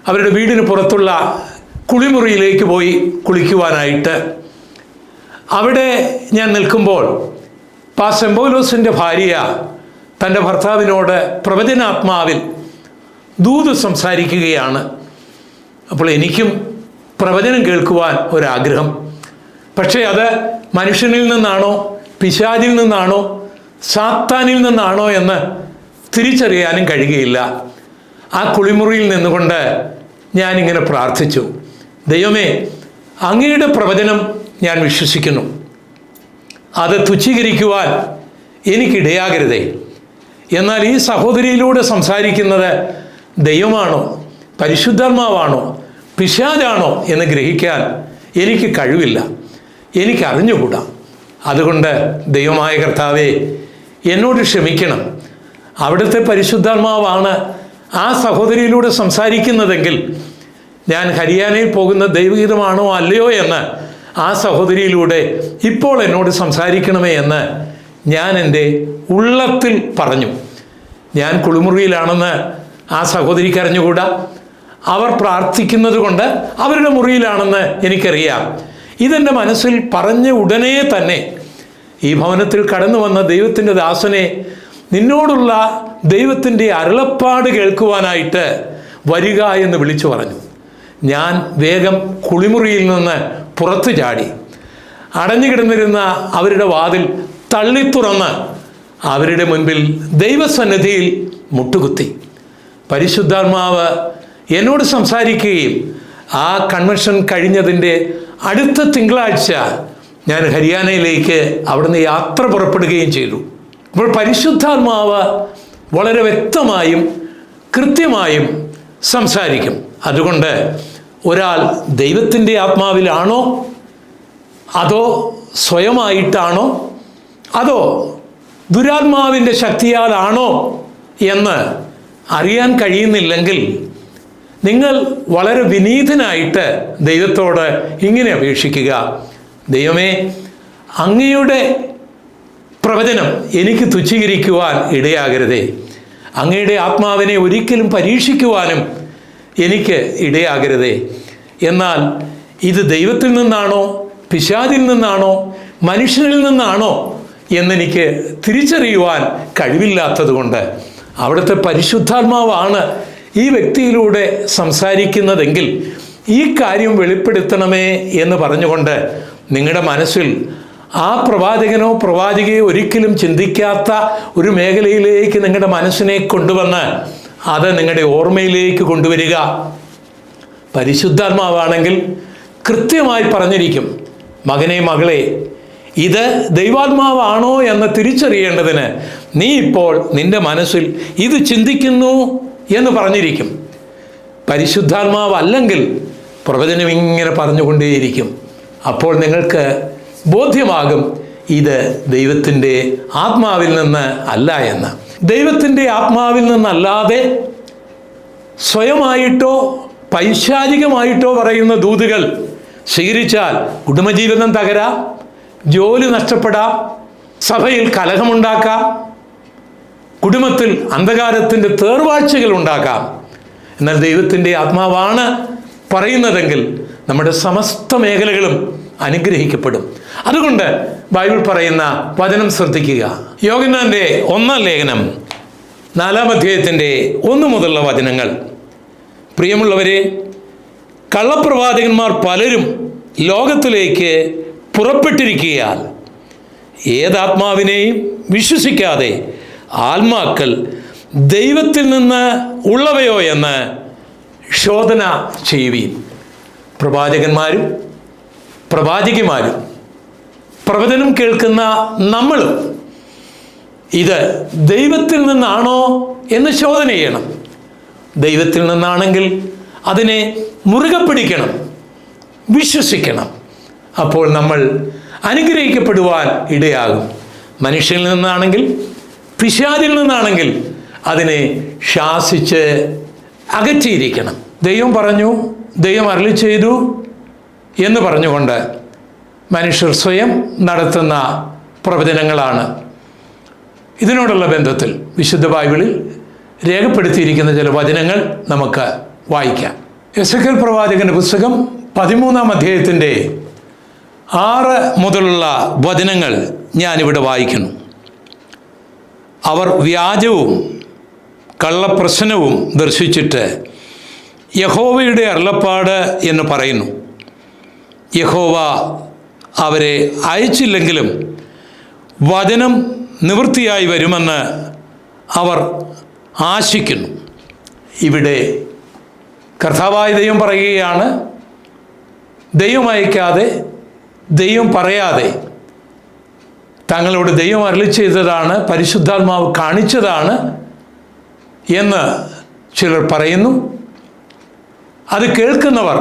അവരുടെ വീടിന് പുറത്തുള്ള കുളിമുറിയിലേക്ക് പോയി കുളിക്കുവാനായിട്ട്. അവിടെ ഞാൻ നിൽക്കുമ്പോൾ പാസ്റ്റർ എംബോലൂസിൻ്റെ ഭാര്യ തൻ്റെ ഭർത്താവിനോട് പ്രവചനാത്മാവിൽ ദൂത് സംസാരിക്കുകയാണ്. അപ്പോൾ എനിക്കും പ്രവചനം കേൾക്കുവാൻ ഒരാഗ്രഹം. പക്ഷേ അത് മനുഷ്യനിൽ നിന്നാണോ പിശാചിൽ നിന്നാണോ സാത്താനിൽ നിന്നാണോ എന്ന് തിരിച്ചറിയാനും കഴിയുകയില്ല. ആ കുളിമുറിയിൽ നിന്നുകൊണ്ട് ഞാനിങ്ങനെ പ്രാർത്ഥിച്ചു, ദൈവമേ, അങ്ങയുടെ പ്രവചനം ഞാൻ വിശ്വസിക്കുന്നു, അത് തുച്ഛീകരിക്കുവാൻ എനിക്കിടയാകരുതേ. എന്നാൽ ഈ സഹോദരിയിലൂടെ സംസാരിക്കുന്നത് ദൈവമാണോ പരിശുദ്ധാത്മാവാണോ പിശാചാണോ എന്ന് ഗ്രഹിക്കാൻ എനിക്ക് കഴിവില്ല, എനിക്കറിഞ്ഞുകൂടാ. അതുകൊണ്ട് ദൈവമായ കർത്താവേ, എന്നോട് ക്ഷമിക്കണം. അവിടുത്തെ പരിശുദ്ധാത്മാവാണ് ആ സഹോദരിയിലൂടെ സംസാരിക്കുന്നതെങ്കിൽ ഞാൻ ഹരിയാനയിൽ പോകുന്ന ദൈവഗീതമാണോ അല്ലയോ എന്ന് ആ സഹോദരിയിലൂടെ ഇപ്പോൾ എന്നോട് സംസാരിക്കണമേ എന്ന് ഞാൻ എൻ്റെ ഉള്ളത്തിൽ പറഞ്ഞു. ഞാൻ കുളിമുറിയിലാണെന്ന് ആ സഹോദരിക്ക് അറിഞ്ഞുകൂടാ. അവർ പ്രാർത്ഥിക്കുന്നത് കൊണ്ട് അവരുടെ മുറിയിലാണെന്ന് എനിക്കറിയാം. ഇതെൻ്റെ മനസ്സിൽ പറഞ്ഞ ഉടനെ തന്നെ ഈ ഭവനത്തിൽ കടന്നു വന്ന ദൈവത്തിൻ്റെ ദാസനെ, നിന്നോടുള്ള ദൈവത്തിൻ്റെ അരുളപ്പാട് കേൾക്കുവാനായിട്ട് വരിക എന്ന് വിളിച്ചു പറഞ്ഞു. ഞാൻ വേഗം കുളിമുറിയിൽ നിന്ന് പുറത്തു ചാടി അടഞ്ഞു കിടന്നിരുന്ന അവരുടെ വാതിൽ തള്ളിത്തുറന്ന് അവരുടെ മുൻപിൽ ദൈവസന്നിധിയിൽ മുട്ടുകുത്തി. പരിശുദ്ധാത്മാവ് എന്നോട് സംസാരിക്കുകയും ആ കൺവെൻഷൻ കഴിഞ്ഞതിൻ്റെ അടുത്ത തിങ്കളാഴ്ച ഞാൻ ഹരിയാനയിലേക്ക് അവിടുന്ന് യാത്ര പുറപ്പെടുകയും ചെയ്തു. അപ്പോൾ പരിശുദ്ധാത്മാവ് വളരെ വ്യക്തമായും കൃത്യമായും സംസാരിക്കും. അതുകൊണ്ട് ഒരാൾ ദൈവത്തിൻ്റെ ആത്മാവിലാണോ അതോ സ്വയമായിട്ടാണോ അതോ ദുരാത്മാവിൻ്റെ ശക്തിയാലാണോ എന്ന് അറിയാൻ കഴിയുന്നില്ലെങ്കിൽ നിങ്ങൾ വളരെ വിനീതനായിട്ട് ദൈവത്തോട് ഇങ്ങനെ അപേക്ഷിക്കുക, ദൈവമേ, അങ്ങയുടെ പ്രവചനം എനിക്ക് തുച്ഛീകരിക്കുവാൻ ഇടയാകരുതേ. അങ്ങയുടെ ആത്മാവിനെ ഒരിക്കലും പരീക്ഷിക്കുവാനും എനിക്ക് ഇടയാകരുതേ. എന്നാൽ ഇത് ദൈവത്തിൽ നിന്നാണോ പിശാചിൽ നിന്നാണോ മനുഷ്യനിൽ നിന്നാണോ എന്നെനിക്ക് തിരിച്ചറിയുവാൻ കഴിവില്ലാത്തതുകൊണ്ട് അവിടുത്തെ പരിശുദ്ധാത്മാവാണ് ഈ വ്യക്തിയിലൂടെ സംസാരിക്കുന്നതെങ്കിൽ ഈ കാര്യം വെളിപ്പെടുത്തണമേ എന്ന് പറഞ്ഞുകൊണ്ട് നിങ്ങളുടെ മനസ്സിൽ ആ പ്രവാചകനോ പ്രവാചകയോ ഒരിക്കലും ചിന്തിക്കാത്ത ഒരു മേഖലയിലേക്ക് നിങ്ങളുടെ മനസ്സിനെ കൊണ്ടുവന്ന് അത് നിങ്ങളുടെ ഓർമ്മയിലേക്ക് കൊണ്ടുവരിക. പരിശുദ്ധാത്മാവാണെങ്കിൽ കൃത്യമായി പറഞ്ഞിരിക്കും, മകനെ മകളെ, ഇത് ദൈവാത്മാവാണോ എന്ന് തിരിച്ചറിയേണ്ടതിന് നീ ഇപ്പോൾ നിന്റെ മനസ്സിൽ ഇത് ചിന്തിക്കുന്നു എന്ന് പറഞ്ഞിരിക്കും. പരിശുദ്ധാത്മാവല്ലെങ്കിൽ പ്രവചനം ഇങ്ങനെ പറഞ്ഞുകൊണ്ടേയിരിക്കും. അപ്പോൾ നിങ്ങൾക്ക് ബോധ്യമാകും ഇത് ദൈവത്തിൻ്റെ ആത്മാവിൽ നിന്ന് അല്ല എന്ന്. ദൈവത്തിൻ്റെ ആത്മാവിൽ നിന്നല്ലാതെ സ്വയമായിട്ടോ പൈശാചികമായിട്ടോ പറയുന്ന ദൂതുകൾ സ്വീകരിച്ചാൽ കുടുംബജീവിതം തകരാം, ജോലി നഷ്ടപ്പെടാം, സഭയിൽ കലഹമുണ്ടാക്കാം, കുടുംബത്തിൽ അന്ധകാരത്തിൻ്റെ തേർവാഴ്ചകൾ ഉണ്ടാക്കാം. എന്നാൽ ദൈവത്തിൻ്റെ ആത്മാവാണ് പറയുന്നതെങ്കിൽ നമ്മുടെ സമസ്ത മേഖലകളും അനുഗ്രഹിക്കപ്പെടും. അതുകൊണ്ട് ബൈബിൾ പറയുന്ന വചനം ശ്രദ്ധിക്കുക. യോഹന്നാന്റെ 1-ാം ലേഖനം 4-ാം അധ്യായത്തിൻ്റെ 1 മുതലുള്ള വചനങ്ങൾ. പ്രിയമുള്ളവരെ, കള്ളപ്രവാചകന്മാർ പലരും ലോകത്തിലേക്ക് പുറപ്പെട്ടിരിക്കുകയാൽ ഏതാത്മാവിനെയും വിശ്വസിക്കാതെ ആത്മാക്കൾ ദൈവത്തിൽ നിന്ന് ഉള്ളവയോ എന്ന് ശോധന ചെയ്യുവീൻ. പ്രവാചകന്മാരും പ്രവാചകിമാരും പ്രവചനം കേൾക്കുന്ന നമ്മളും ഇത് ദൈവത്തിൽ നിന്നാണോ എന്ന് ശോധന ചെയ്യണം. ദൈവത്തിൽ നിന്നാണെങ്കിൽ അതിനെ മുറുകെ പിടിക്കണം, വിശ്വസിക്കണം. അപ്പോൾ നമ്മൾ അനുഗ്രഹിക്കപ്പെടുവാൻ ഇടയാകും. മനുഷ്യനിൽ നിന്നാണെങ്കിൽ പിശാചിൽ നിന്നാണെങ്കിൽ അതിനെ ശാസിച്ച് അകറ്റിയിരിക്കണം. ദൈവം പറഞ്ഞു, ദൈവം അരുളി ചെയ്തു എന്ന് പറഞ്ഞുകൊണ്ട് മനുഷ്യർ സ്വയം നടത്തുന്ന പ്രവചനങ്ങളാണ്. ഇതിനോടുള്ള ബന്ധത്തിൽ വിശുദ്ധ ബൈബിളിൽ രേഖപ്പെടുത്തിയിരിക്കുന്ന ചില വചനങ്ങൾ നമുക്ക് വായിക്കാം. എസെക്കിയേൽ പ്രവാചകന്റെ പുസ്തകം 13-ാം അധ്യായത്തിൻ്റെ 6 മുതലുള്ള വചനങ്ങൾ ഞാനിവിടെ വായിക്കുന്നു. അവർ വ്യാജവും കള്ളപ്രശ്നവും ദർശിച്ചിട്ട് യഹോവയുടെ അരുളപ്പാട് എന്ന് പറയുന്നു. യഹോവ അവരെ അയച്ചില്ലെങ്കിലും വചനം നിവൃത്തിയായി വരുമെന്ന് അവർ ആശിക്കുന്നു. ഇവിടെ കർത്താവായ ദൈവം പറയുകയാണ്, ദൈവം അയക്കാതെ, ദൈവം പറയാതെ തങ്ങളോട് ദൈവം അരുളി ചെയ്തതാണ്, പരിശുദ്ധാത്മാവ് കാണിച്ചതാണ് എന്ന് ചിലർ പറയുന്നു. അത് കേൾക്കുന്നവർ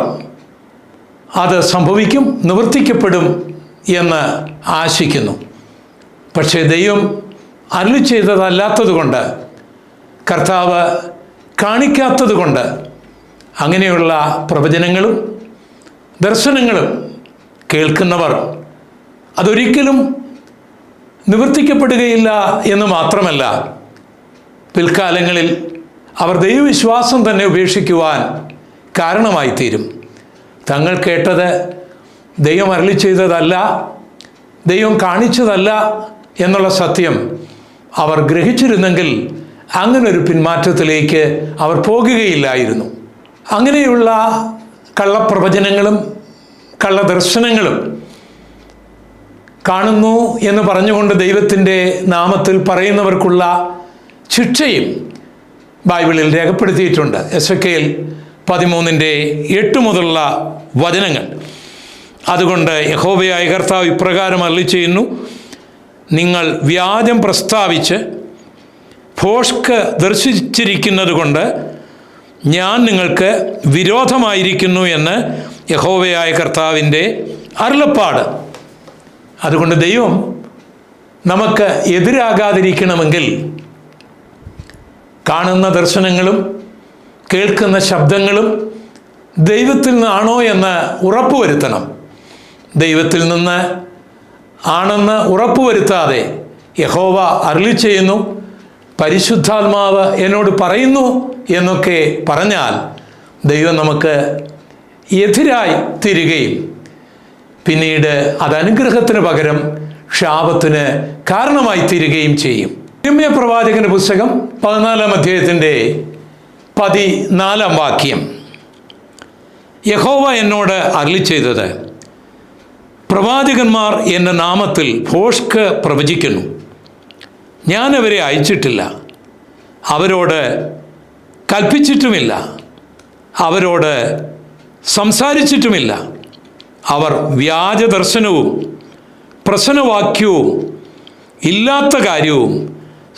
അത് സംഭവിക്കും, നിവർത്തിക്കപ്പെടും എന്ന് ആശിക്കുന്നു. പക്ഷേ ദൈവം അരുളി ചെയ്തതല്ലാത്തതുകൊണ്ട്, കർത്താവ് കാണിക്കാത്തതുകൊണ്ട് അങ്ങനെയുള്ള പ്രവചനങ്ങളും ദർശനങ്ങളും കേൾക്കുന്നവർ അതൊരിക്കലും നിവർത്തിക്കപ്പെടുകയില്ല എന്ന് മാത്രമല്ല, പിൽക്കാലങ്ങളിൽ അവർ ദൈവവിശ്വാസം തന്നെ ഉപേക്ഷിക്കുവാൻ കാരണമായിത്തീരും. തങ്ങൾ കേട്ടത് ദൈവം അരുളി ചെയ്തതല്ല, ദൈവം കാണിച്ചതല്ല എന്നുള്ള സത്യം അവർ ഗ്രഹിച്ചിരുന്നെങ്കിൽ അങ്ങനൊരു പിന്മാറ്റത്തിലേക്ക് അവർ പോകുകയില്ലായിരുന്നു. അങ്ങനെയുള്ള കള്ളപ്രവചനങ്ങളും കള്ളദർശനങ്ങളും കാണുന്നു എന്ന് പറഞ്ഞുകൊണ്ട് ദൈവത്തിൻ്റെ നാമത്തിൽ പറയുന്നവർക്കുള്ള ശിക്ഷയും ബൈബിളിൽ രേഖപ്പെടുത്തിയിട്ടുണ്ട്. എസെക്കിയേൽ 13-8 മുതലുള്ള വചനങ്ങൾ. അതുകൊണ്ട് യഹോവയായ കർത്താവ് ഇപ്രകാരം അരുളി ചെയ്യുന്നു, നിങ്ങൾ വ്യാജം പ്രസ്താവിച്ച് ഭോഷ്ക് ദർശിച്ചിരിക്കുന്നത് കൊണ്ട് ഞാൻ നിങ്ങൾക്ക് വിരോധമായിരിക്കുന്നു എന്ന് യഹോവയായ കർത്താവിൻ്റെ അരുളപ്പാട്. അതുകൊണ്ട് ദൈവം നമുക്ക് എതിരാകാതിരിക്കണമെങ്കിൽ കാണുന്ന ദർശനങ്ങളും കേൾക്കുന്ന ശബ്ദങ്ങളും ദൈവത്തിൽ നിന്നാണോ എന്ന് ഉറപ്പുവരുത്തണം. ദൈവത്തിൽ നിന്ന് ആണെന്ന് ഉറപ്പുവരുത്താതെ യഹോവ അരുളി ചെയ്യുന്നു, പരിശുദ്ധാത്മാവ് എന്നോട് പറയുന്നു എന്നൊക്കെ പറഞ്ഞാൽ ദൈവം നമുക്ക് എതിരായി തീരുകയും പിന്നീട് അത് അനുഗ്രഹത്തിന് പകരം ശാപത്തിന് കാരണമായി തീരുകയും ചെയ്യും. യിരെമ്യാ പ്രവാചകന്റെ പുസ്തകം 14-ാം അധ്യായത്തിൻ്റെ 14-ാം വാക്യം. യഹോവ എന്നോട് അരുളി ചെയ്തത്, പ്രവാചകന്മാർ എൻ്റെ നാമത്തിൽ ഭോഷ്ക് പ്രവചിക്കുന്നു. ഞാൻ അവരെ അയച്ചിട്ടില്ല, അവരോട് കൽപ്പിച്ചിട്ടുമില്ല, അവരോട് സംസാരിച്ചിട്ടുമില്ല. അവർ വ്യാജദർശനവും പ്രശ്നവാക്യവും ഇല്ലാത്ത കാര്യവും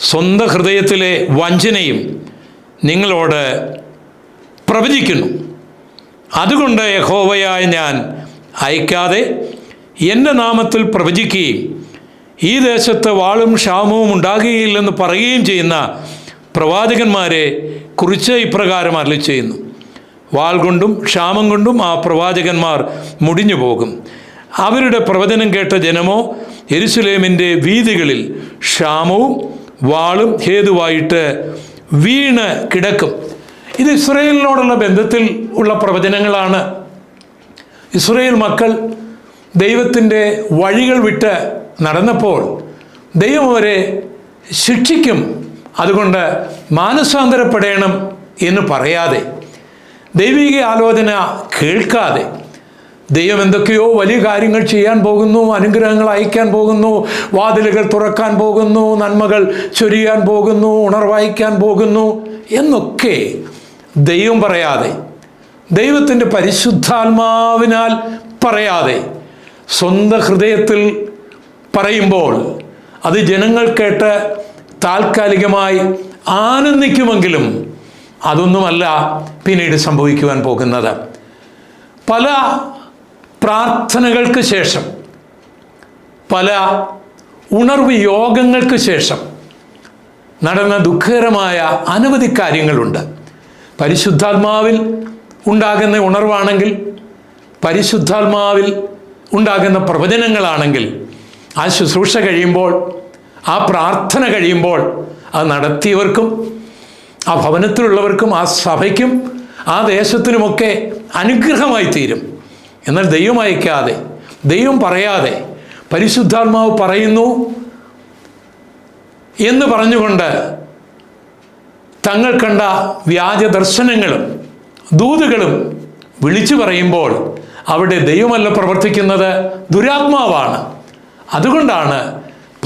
സ്വന്തം ഹൃദയത്തിലെ വഞ്ചനയും നിങ്ങളോട് പ്രവചിക്കുന്നു. അതുകൊണ്ട് യഹോവയായ ഞാൻ അയക്കാതെ എൻ്റെ നാമത്തിൽ പ്രവചിക്കുകയും ഈ ദേശത്ത് വാളും ക്ഷാമവും ഉണ്ടാകുകയില്ലെന്ന് പറയുകയും ചെയ്യുന്ന പ്രവാചകന്മാരെ കുറിച്ച് ഇപ്രകാരം അരുളി ചെയ്യുന്നു, വാൾ കൊണ്ടും ക്ഷാമം കൊണ്ടും ആ പ്രവാചകന്മാർ മുടിഞ്ഞു പോകും. അവരുടെ പ്രവചനം കേട്ട ജനമോ യെരൂശലേമിൻ്റെ വീഥികളിൽ ക്ഷാമവും വാളും ഹേതുവായിട്ട് വീണ് കിടക്കും. ഇത് ഇസ്രായേലിനോടുള്ള ബന്ധത്തിൽ ഉള്ള പ്രവചനങ്ങളാണ്. ഇസ്രായേൽ മക്കൾ ദൈവത്തിൻ്റെ വഴികൾ വിട്ട് നടന്നപ്പോൾ ദൈവം അവരെ ശിക്ഷിക്കും, അതുകൊണ്ട് മാനസാന്തരപ്പെടണം എന്ന് പറയാതെ, ദൈവിക ആലോചന കേൾക്കാതെ ദൈവം എന്തൊക്കെയോ വലിയ കാര്യങ്ങൾ ചെയ്യാൻ പോകുന്നു, അനുഗ്രഹങ്ങൾ അയക്കാൻ പോകുന്നു, വാതിലുകൾ തുറക്കാൻ പോകുന്നു, നന്മകൾ ചൊരിയാൻ പോകുന്നു, ഉണർവയക്കാൻ പോകുന്നു എന്നൊക്കെ ദൈവം പറയാതെ, ദൈവത്തിൻ്റെ പരിശുദ്ധാത്മാവിനാൽ പറയാതെ സ്വന്തം ഹൃദയത്തിൽ പറയുമ്പോൾ അത് ജനങ്ങൾ കേട്ട് താൽക്കാലികമായി ആനന്ദിക്കുമെങ്കിലും അതൊന്നുമല്ല പിന്നീട് സംഭവിക്കുവാൻ പോകുന്നത്. പല പ്രാർത്ഥനകൾക്ക് ശേഷം, പല ഉണർവ് യോഗങ്ങൾക്ക് ശേഷം നടന്ന ദുഃഖകരമായ അനവധി കാര്യങ്ങളുണ്ട്. പരിശുദ്ധാത്മാവിൽ ഉണ്ടാകുന്ന ഉണർവാണെങ്കിൽ, പരിശുദ്ധാത്മാവിൽ ഉണ്ടാകുന്ന പ്രവചനങ്ങളാണെങ്കിൽ, ആ ശുശ്രൂഷ കഴിയുമ്പോൾ, ആ പ്രാർത്ഥന കഴിയുമ്പോൾ അത് നടത്തിയവർക്കും ആ ഭവനത്തിലുള്ളവർക്കും ആ സഭയ്ക്കും ആ ദേശത്തിനുമൊക്കെ അനുഗ്രഹമായി തീരും. എന്നാൽ ദൈവം അയക്കാതെ, ദൈവം പറയാതെ, പരിശുദ്ധാത്മാവ് പറയുന്നു എന്ന് പറഞ്ഞുകൊണ്ട് തങ്ങൾ കണ്ട വ്യാജ ദർശനങ്ങളും ദൂതുകളും വിളിച്ചു പറയുമ്പോൾ അവിടെ ദൈവമല്ല പ്രവർത്തിക്കുന്നത്, ദുരാത്മാവാണ്. അതുകൊണ്ടാണ്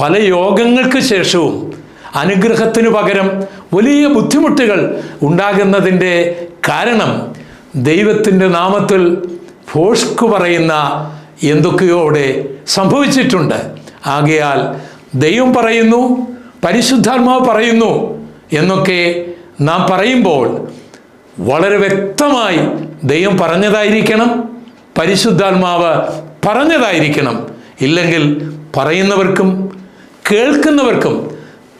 പല യോഗങ്ങൾക്ക് ശേഷവും അനുഗ്രഹത്തിനു പകരം വലിയ ബുദ്ധിമുട്ടുകൾ ഉണ്ടാകുന്നതിൻ്റെ കാരണം ദൈവത്തിൻ്റെ നാമത്തിൽ ഭോഷ്ക് പറയുന്ന എന്തൊക്കെയോ അവിടെ സംഭവിച്ചിട്ടുണ്ട്. ആകയാൽ ദൈവം പറയുന്നു, പരിശുദ്ധാത്മാവ് പറയുന്നു എന്നൊക്കെ നാം പറയുമ്പോൾ വളരെ വ്യക്തമായി ദൈവം പറഞ്ഞതായിരിക്കണം, പരിശുദ്ധാത്മാവ് പറഞ്ഞതായിരിക്കണം. ഇല്ലെങ്കിൽ പറയുന്നവർക്കും കേൾക്കുന്നവർക്കും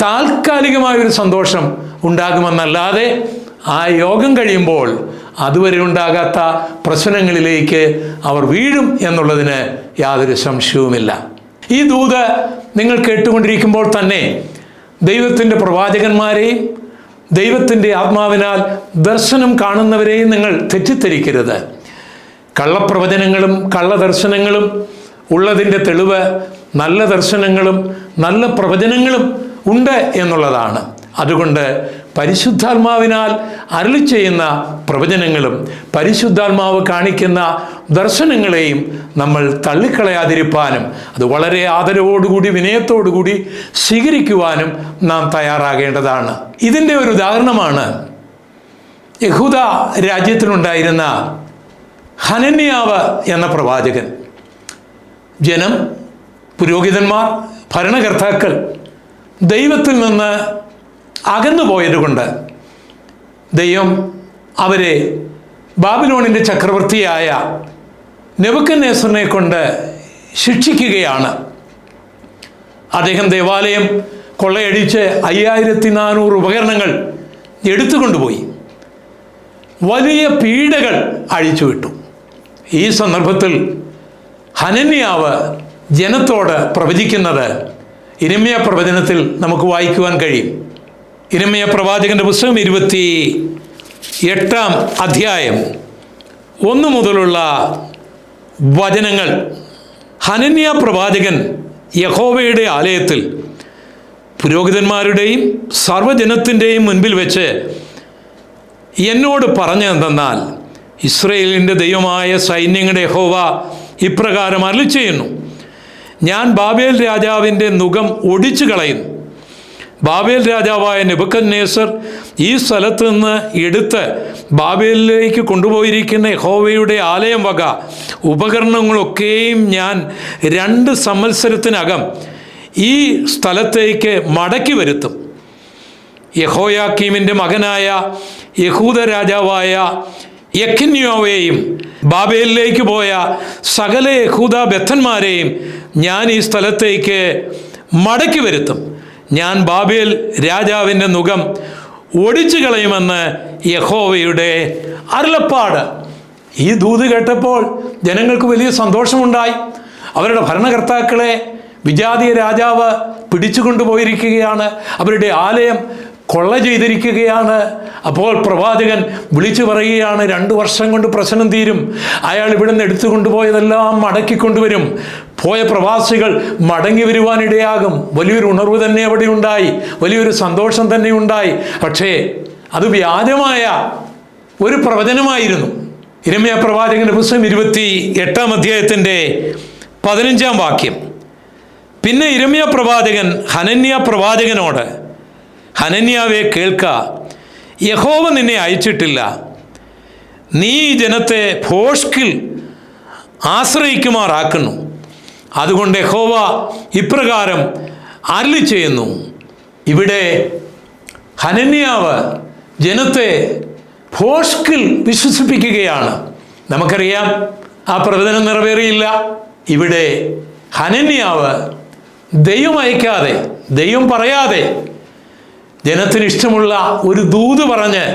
താൽക്കാലികമായൊരു സന്തോഷം ഉണ്ടാകുമെന്നല്ലാതെ ആ യോഗം കഴിയുമ്പോൾ അതുവരെ ഉണ്ടാകാത്ത പ്രശ്നങ്ങളിലേക്ക് അവർ വീഴും എന്നുള്ളതിന് യാതൊരു സംശയവുമില്ല. ഈ ദൂത് നിങ്ങൾ കേട്ടുകൊണ്ടിരിക്കുമ്പോൾ തന്നെ ദൈവത്തിൻ്റെ പ്രവാചകന്മാരെയും ദൈവത്തിൻ്റെ ആത്മാവിനാൽ ദർശനം കാണുന്നവരെയും നിങ്ങൾ തെറ്റിദ്ധരിക്കരുത്. കള്ളപ്രവചനങ്ങളും കള്ളദർശനങ്ങളും ഉള്ളതിൻ്റെ തെളിവ് നല്ല ദർശനങ്ങളും നല്ല പ്രവചനങ്ങളും ഉണ്ട് എന്നുള്ളതാണ്. അതുകൊണ്ട് പരിശുദ്ധാത്മാവിനാൽ അരുളി ചെയ്യുന്ന പ്രവചനങ്ങളും പരിശുദ്ധാത്മാവ് കാണിക്കുന്ന ദർശനങ്ങളെയും നമ്മൾ തള്ളിക്കളയാതിരിപ്പാനും അത് വളരെ ആദരവോടുകൂടി വിനയത്തോടുകൂടി സ്വീകരിക്കുവാനും നാം തയ്യാറാകേണ്ടതാണ്. ഇതിൻ്റെ ഒരു ഉദാഹരണമാണ് യഹൂദ രാജ്യത്തിലുണ്ടായിരുന്ന ഹനന്യാവ് എന്ന പ്രവാചകൻ. ജനം, പുരോഹിതന്മാർ, ഭരണകർത്താക്കൾ ദൈവത്തിൽ നിന്ന് അകന്നുപോയതുകൊണ്ട് ദൈവം അവരെ ബാബിലോണിൻ്റെ ചക്രവർത്തിയായ നെബൂഖദ്നേസറിനെ കൊണ്ട് ശിക്ഷിക്കുകയാണ്. അദ്ദേഹം ദേവാലയം കൊള്ളയടിച്ച് 5400 ഉപകരണങ്ങൾ എടുത്തുകൊണ്ടുപോയി. വലിയ പീഡകൾ അഴിച്ചുവിട്ടു. ഈ സന്ദർഭത്തിൽ ഹനന്യാവ് ജനത്തോട് പ്രവചിക്കുന്നത് യിരെമ്യാ പ്രവചനത്തിൽ നമുക്ക് വായിക്കുവാൻ കഴിയും. യിരെമ്യാ പ്രവാചകന്റെ പുസ്തകം 28-ാം അധ്യായം 1 മുതലുള്ള വചനങ്ങൾ. ഹനന്യാ പ്രവാചകൻ യഹോവയുടെ ആലയത്തിൽ പുരോഹിതന്മാരുടെയും സർവ്വജനത്തിൻ്റെയും മുൻപിൽ വെച്ച് എന്നോട് പറഞ്ഞതെന്നാൽ, ഇസ്രായേലിൻ്റെ ദൈവമായ സൈന്യങ്ങളുടെ യഹോവ ഇപ്രകാരം അരുളി ചെയ്യുന്നു, ഞാൻ ബാബേൽ രാജാവിൻ്റെ നുകം ഒടിച്ചു കളയുന്നു. ബാബേൽ രാജാവായ നെബൂഖദ്നേസർ ഈ സ്ഥലത്ത് നിന്ന് എടുത്ത് ബാബേലിലേക്ക് കൊണ്ടുപോയിരിക്കുന്ന യഹോവയുടെ ആലയം വക ഉപകരണങ്ങളൊക്കെയും ഞാൻ 2 സംവത്സരത്തിനകം ഈ സ്ഥലത്തേക്ക് മടക്കി വരുത്തും. യെഹോയാക്കീമിൻ്റെ മകനായ യഹൂദ രാജാവായ യെഖന്യാവെയും ബാബേലിലേക്ക് പോയ സകല യഹൂദ ബദ്ധന്മാരെയും ഞാൻ ഈ സ്ഥലത്തേക്ക് മടക്കി വരുത്തും. ഞാൻ ബാബേൽ രാജാവിൻ്റെ നുകം ഒടിച്ചു കളയുമെന്ന് യഹോവയുടെ അരുളപ്പാട്. ഈ ദൂത് കേട്ടപ്പോൾ ജനങ്ങൾക്ക് വലിയ സന്തോഷമുണ്ടായി. അവരുടെ ഭരണകർത്താക്കളെ വിജാതീയ രാജാവ് പിടിച്ചുകൊണ്ടുപോയിരിക്കുകയാണ്, അവരുടെ ആലയം കൊള്ള ചെയ്തിരിക്കുകയാണ്. അപ്പോൾ പ്രവാചകൻ വിളിച്ചു പറയുകയാണ്, 2 വർഷം കൊണ്ട് പ്രശ്നം തീരും. അയാൾ ഇവിടുന്ന് എടുത്തുകൊണ്ടുപോയതെല്ലാം മടക്കിക്കൊണ്ടുവരും. പോയ പ്രവാസികൾ മടങ്ങി വരുവാനിടയാകും. വലിയൊരു ഉണർവ് തന്നെ അവിടെ ഉണ്ടായി, വലിയൊരു സന്തോഷം തന്നെ ഉണ്ടായി. പക്ഷേ അത് വ്യാജമായ ഒരു പ്രവചനമായിരുന്നു. യിരെമ്യാ പ്രവാചകന്റെ പുസ്തകം 28-ാം അധ്യായത്തിൻ്റെ 15-ാം വാക്യം. പിന്നെ യിരെമ്യാ പ്രവാചകൻ ഹനന്യാ പ്രവാചകനോട്, ഹനന്യാവേ കേൾക്ക, യഹോവ നിന്നെ അയച്ചിട്ടില്ല. നീ ഈ ജനത്തെ ഭോഷ്കിൽ ആശ്രയിക്കുമാറാക്കുന്നു. അതുകൊണ്ട് യഹോവ ഇപ്രകാരം അരുളി ചെയ്യുന്നു. ഇവിടെ ഹനന്യാവ് ജനത്തെ ഭോഷ്കിൽ വിശ്വസിപ്പിക്കുകയാണ്. നമുക്കറിയാം ആ പ്രവചനം നിറവേറിയില്ല. ഇവിടെ ഹനന്യാവ് ദൈവം അയക്കാതെ, ദൈവം പറയാതെ ജനത്തിന് ഇഷ്ടമുള്ള ഒരു ദൂത് പറഞ്ഞ്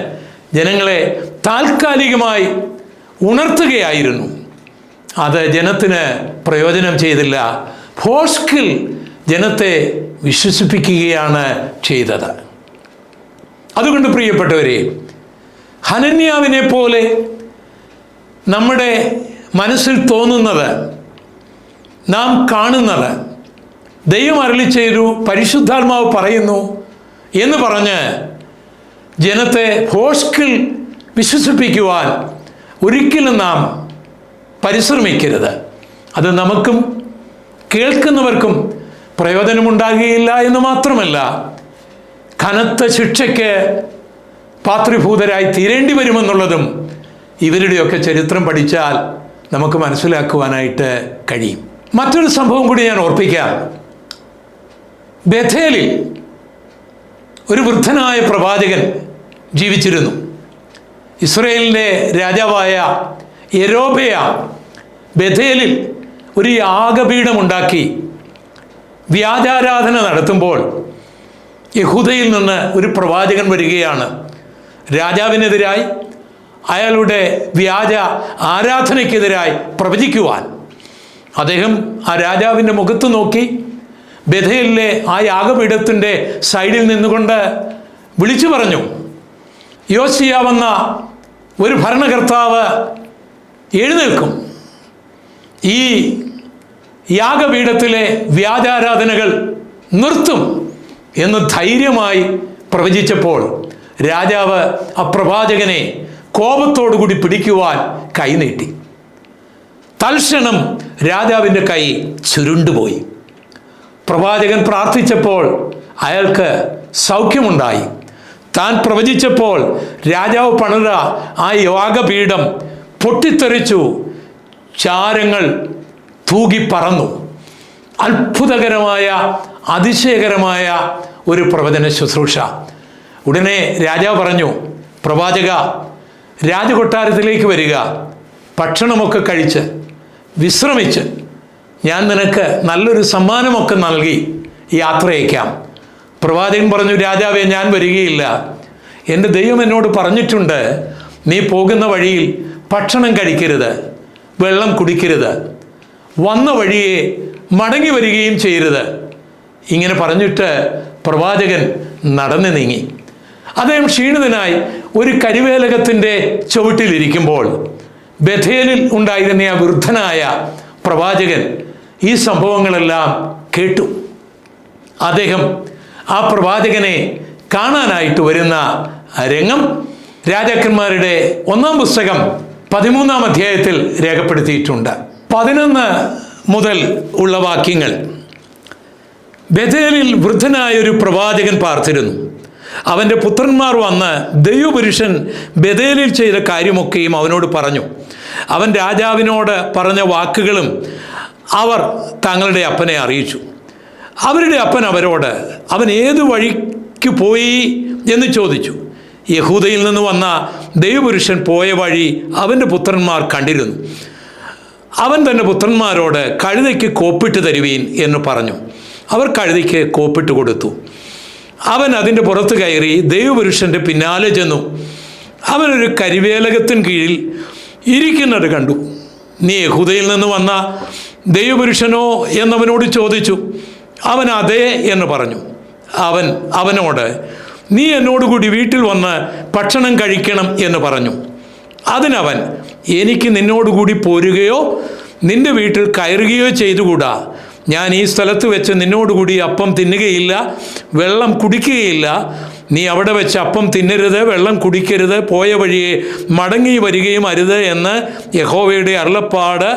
ജനങ്ങളെ താൽക്കാലികമായി ഉണർത്തുകയായിരുന്നു. അത് ജനത്തിന് പ്രയോജനം ചെയ്തില്ല. ഭോഷ്കിൽ ജനത്തെ വിശ്വസിപ്പിക്കുകയാണ് ചെയ്തത്. അതുകൊണ്ട് പ്രിയപ്പെട്ടവരെ, ഹനന്യാവിനെ പോലെ നമ്മുടെ മനസ്സിൽ തോന്നുന്നത്, നാം കാണുന്നത്, ദൈവം അരുളി ചെയ്തു, പരിശുദ്ധാത്മാവ് പറയുന്നു എന്ന് പറഞ്ഞ് ജനത്തെ ഭോഷ്കിൽ വിശ്വസിപ്പിക്കുവാൻ ഒരിക്കലും നാം പരിശ്രമിക്കരുത്. അത് നമുക്കും കേൾക്കുന്നവർക്കും പ്രയോജനമുണ്ടാകുകയില്ല എന്ന് മാത്രമല്ല, കനത്ത ശിക്ഷയ്ക്ക് പാത്രീഭൂതരായി തീരേണ്ടി വരുമെന്നുള്ളതും ഇവരുടെയൊക്കെ ചരിത്രം പഠിച്ചാൽ നമുക്ക് മനസ്സിലാക്കുവാനായിട്ട് കഴിയും. മറ്റൊരു സംഭവം കൂടി ഞാൻ ഓർപ്പിക്കാം. ബേഥേലിൽ ഒരു വൃദ്ധനായ പ്രവാചകൻ ജീവിച്ചിരുന്നു. ഇസ്രായേലിൻ്റെ രാജാവായ യെരോബെയാം ബേഥേലിൽ ഒരു യാഗപീഠമുണ്ടാക്കി വ്യാജാരാധന നടത്തുമ്പോൾ യഹൂദയിൽ നിന്ന് ഒരു പ്രവാചകൻ വരികയാണ് രാജാവിനെതിരായി, അയാളുടെ വ്യാജ ആരാധനയ്ക്കെതിരായി പ്രവചിക്കുവാൻ. അദ്ദേഹം ആ രാജാവിൻ്റെ മുഖത്ത് നോക്കി ബേഥേലിലെ ആ യാഗപീഠത്തിൻ്റെ സൈഡിൽ നിന്നുകൊണ്ട് വിളിച്ചു പറഞ്ഞു, യോശിയാവെന്ന ഒരു ഭരണകർത്താവ് എഴുന്നേൽക്കും, ഈ യാഗപീഠത്തിലെ വ്യാജാരാധനകൾ നിർത്തും എന്ന് ധൈര്യമായി പ്രവചിച്ചപ്പോൾ രാജാവ് ആ പ്രവാചകനെ കോപത്തോടുകൂടി പിടിക്കുവാൻ കൈനീട്ടി. തൽക്ഷണം രാജാവിൻ്റെ കൈ ചുരുണ്ടുപോയി. പ്രവാചകൻ പ്രാർത്ഥിച്ചപ്പോൾ അയാൾക്ക് സൗഖ്യമുണ്ടായി. താൻ പ്രവചിച്ചപ്പോൾ രാജാവ് പണിത ആ യാഗപീഠം പൊട്ടിത്തെറിച്ചു, ചാരങ്ങൾ തൂകിപ്പറന്നു. അത്ഭുതകരമായ അതിശയകരമായ ഒരു പ്രവചന ശുശ്രൂഷ. ഉടനെ രാജാവ് പറഞ്ഞു, പ്രവാചക, രാജകൊട്ടാരത്തിലേക്ക് വരിക, ഭക്ഷണമൊക്കെ കഴിച്ച് വിശ്രമിച്ച് ഞാൻ നിനക്ക് നല്ലൊരു സമ്മാനമൊക്കെ നൽകി യാത്രയക്കാം. പ്രവാചകൻ പറഞ്ഞു, രാജാവേ, ഞാൻ വരികയില്ല. എൻ്റെ ദൈവം എന്നോട് പറഞ്ഞിട്ടുണ്ട്, നീ പോകുന്ന വഴിയിൽ ഭക്ഷണം കഴിക്കരുത്, വെള്ളം കുടിക്കരുത്, വന്ന വഴിയെ മടങ്ങി വരികയും ചെയ്യരുത്. ഇങ്ങനെ പറഞ്ഞിട്ട് പ്രവാചകൻ നടന്നു നീങ്ങി. അദ്ദേഹം ക്ഷീണിതനായി ഒരു കരിവേലകത്തിൻ്റെ ചുവട്ടിലിരിക്കുമ്പോൾ ബേഥേലിൽ ഉണ്ടായിരുന്ന ആ വൃദ്ധനായ പ്രവാചകൻ ഈ സംഭവങ്ങളെല്ലാം കേട്ടു. അദ്ദേഹം ആ പ്രവാചകനെ കാണാനായിട്ട് വരുന്ന രംഗം രാജാക്കന്മാരുടെ 1-ാം പുസ്തകം 13-ാം അധ്യായത്തിൽ രേഖപ്പെടുത്തിയിട്ടുണ്ട്. 11 മുതൽ ഉള്ള വാക്യങ്ങൾ. ബേഥേലിൽ വൃദ്ധനായൊരു പ്രവാചകൻ പാർത്തിരുന്നു. അവൻ്റെ പുത്രന്മാർ വന്ന് ദൈവപുരുഷൻ ബേഥേലിൽ ചെയ്ത കാര്യമൊക്കെയും അവനോട് പറഞ്ഞു. അവൻ രാജാവിനോട് പറഞ്ഞ വാക്കുകളും അവർ തങ്ങളുടെ അപ്പനെ അറിയിച്ചു. അവരുടെ അപ്പൻ അവരോട്, അവൻ ഏതു വഴിക്ക് പോയി എന്ന് ചോദിച്ചു. യഹൂദയിൽ നിന്ന് വന്ന ദൈവപുരുഷൻ പോയ വഴി അവൻ്റെ പുത്രന്മാർ കണ്ടിരുന്നു. അവൻ തൻ്റെ പുത്രന്മാരോട്, കഴുതയ്ക്ക് കോപ്പിട്ട് തരുവീൻ എന്ന് പറഞ്ഞു. അവർ കഴുതയ്ക്ക് കോപ്പിട്ട് കൊടുത്തു. അവൻ അതിൻ്റെ പുറത്ത് കയറി ദൈവപുരുഷൻ്റെ പിന്നാലെ ചെന്നു. അവനൊരു കരിവേലകത്തിന് കീഴിൽ ഇരിക്കുന്നത് കണ്ടു. നീ യഹൂദയിൽ നിന്ന് വന്ന ദൈവപുരുഷനോ എന്നവനോട് ചോദിച്ചു. അവൻ അതെ എന്ന് പറഞ്ഞു. അവൻ അവനോട്, നീ എന്നോടുകൂടി വീട്ടിൽ വന്ന് ഭക്ഷണം കഴിക്കണം എന്ന് പറഞ്ഞു. അതിനവൻ, എനിക്ക് നിന്നോടുകൂടി പോരുകയോ നിന്റെ വീട്ടിൽ കയറുകയോ ചെയ്തുകൂടാ. ഞാൻ ഈ സ്ഥലത്ത് വെച്ച് നിന്നോടുകൂടി അപ്പം തിന്നുകയില്ല, വെള്ളം കുടിക്കുകയില്ല. നീ അവിടെ വെച്ച് അപ്പം തിന്നരുത്, വെള്ളം കുടിക്കരുത്, പോയ വഴിയെ മടങ്ങി വരികയും അരുത് എന്ന് യഹോവയുടെ അരുളപ്പാട്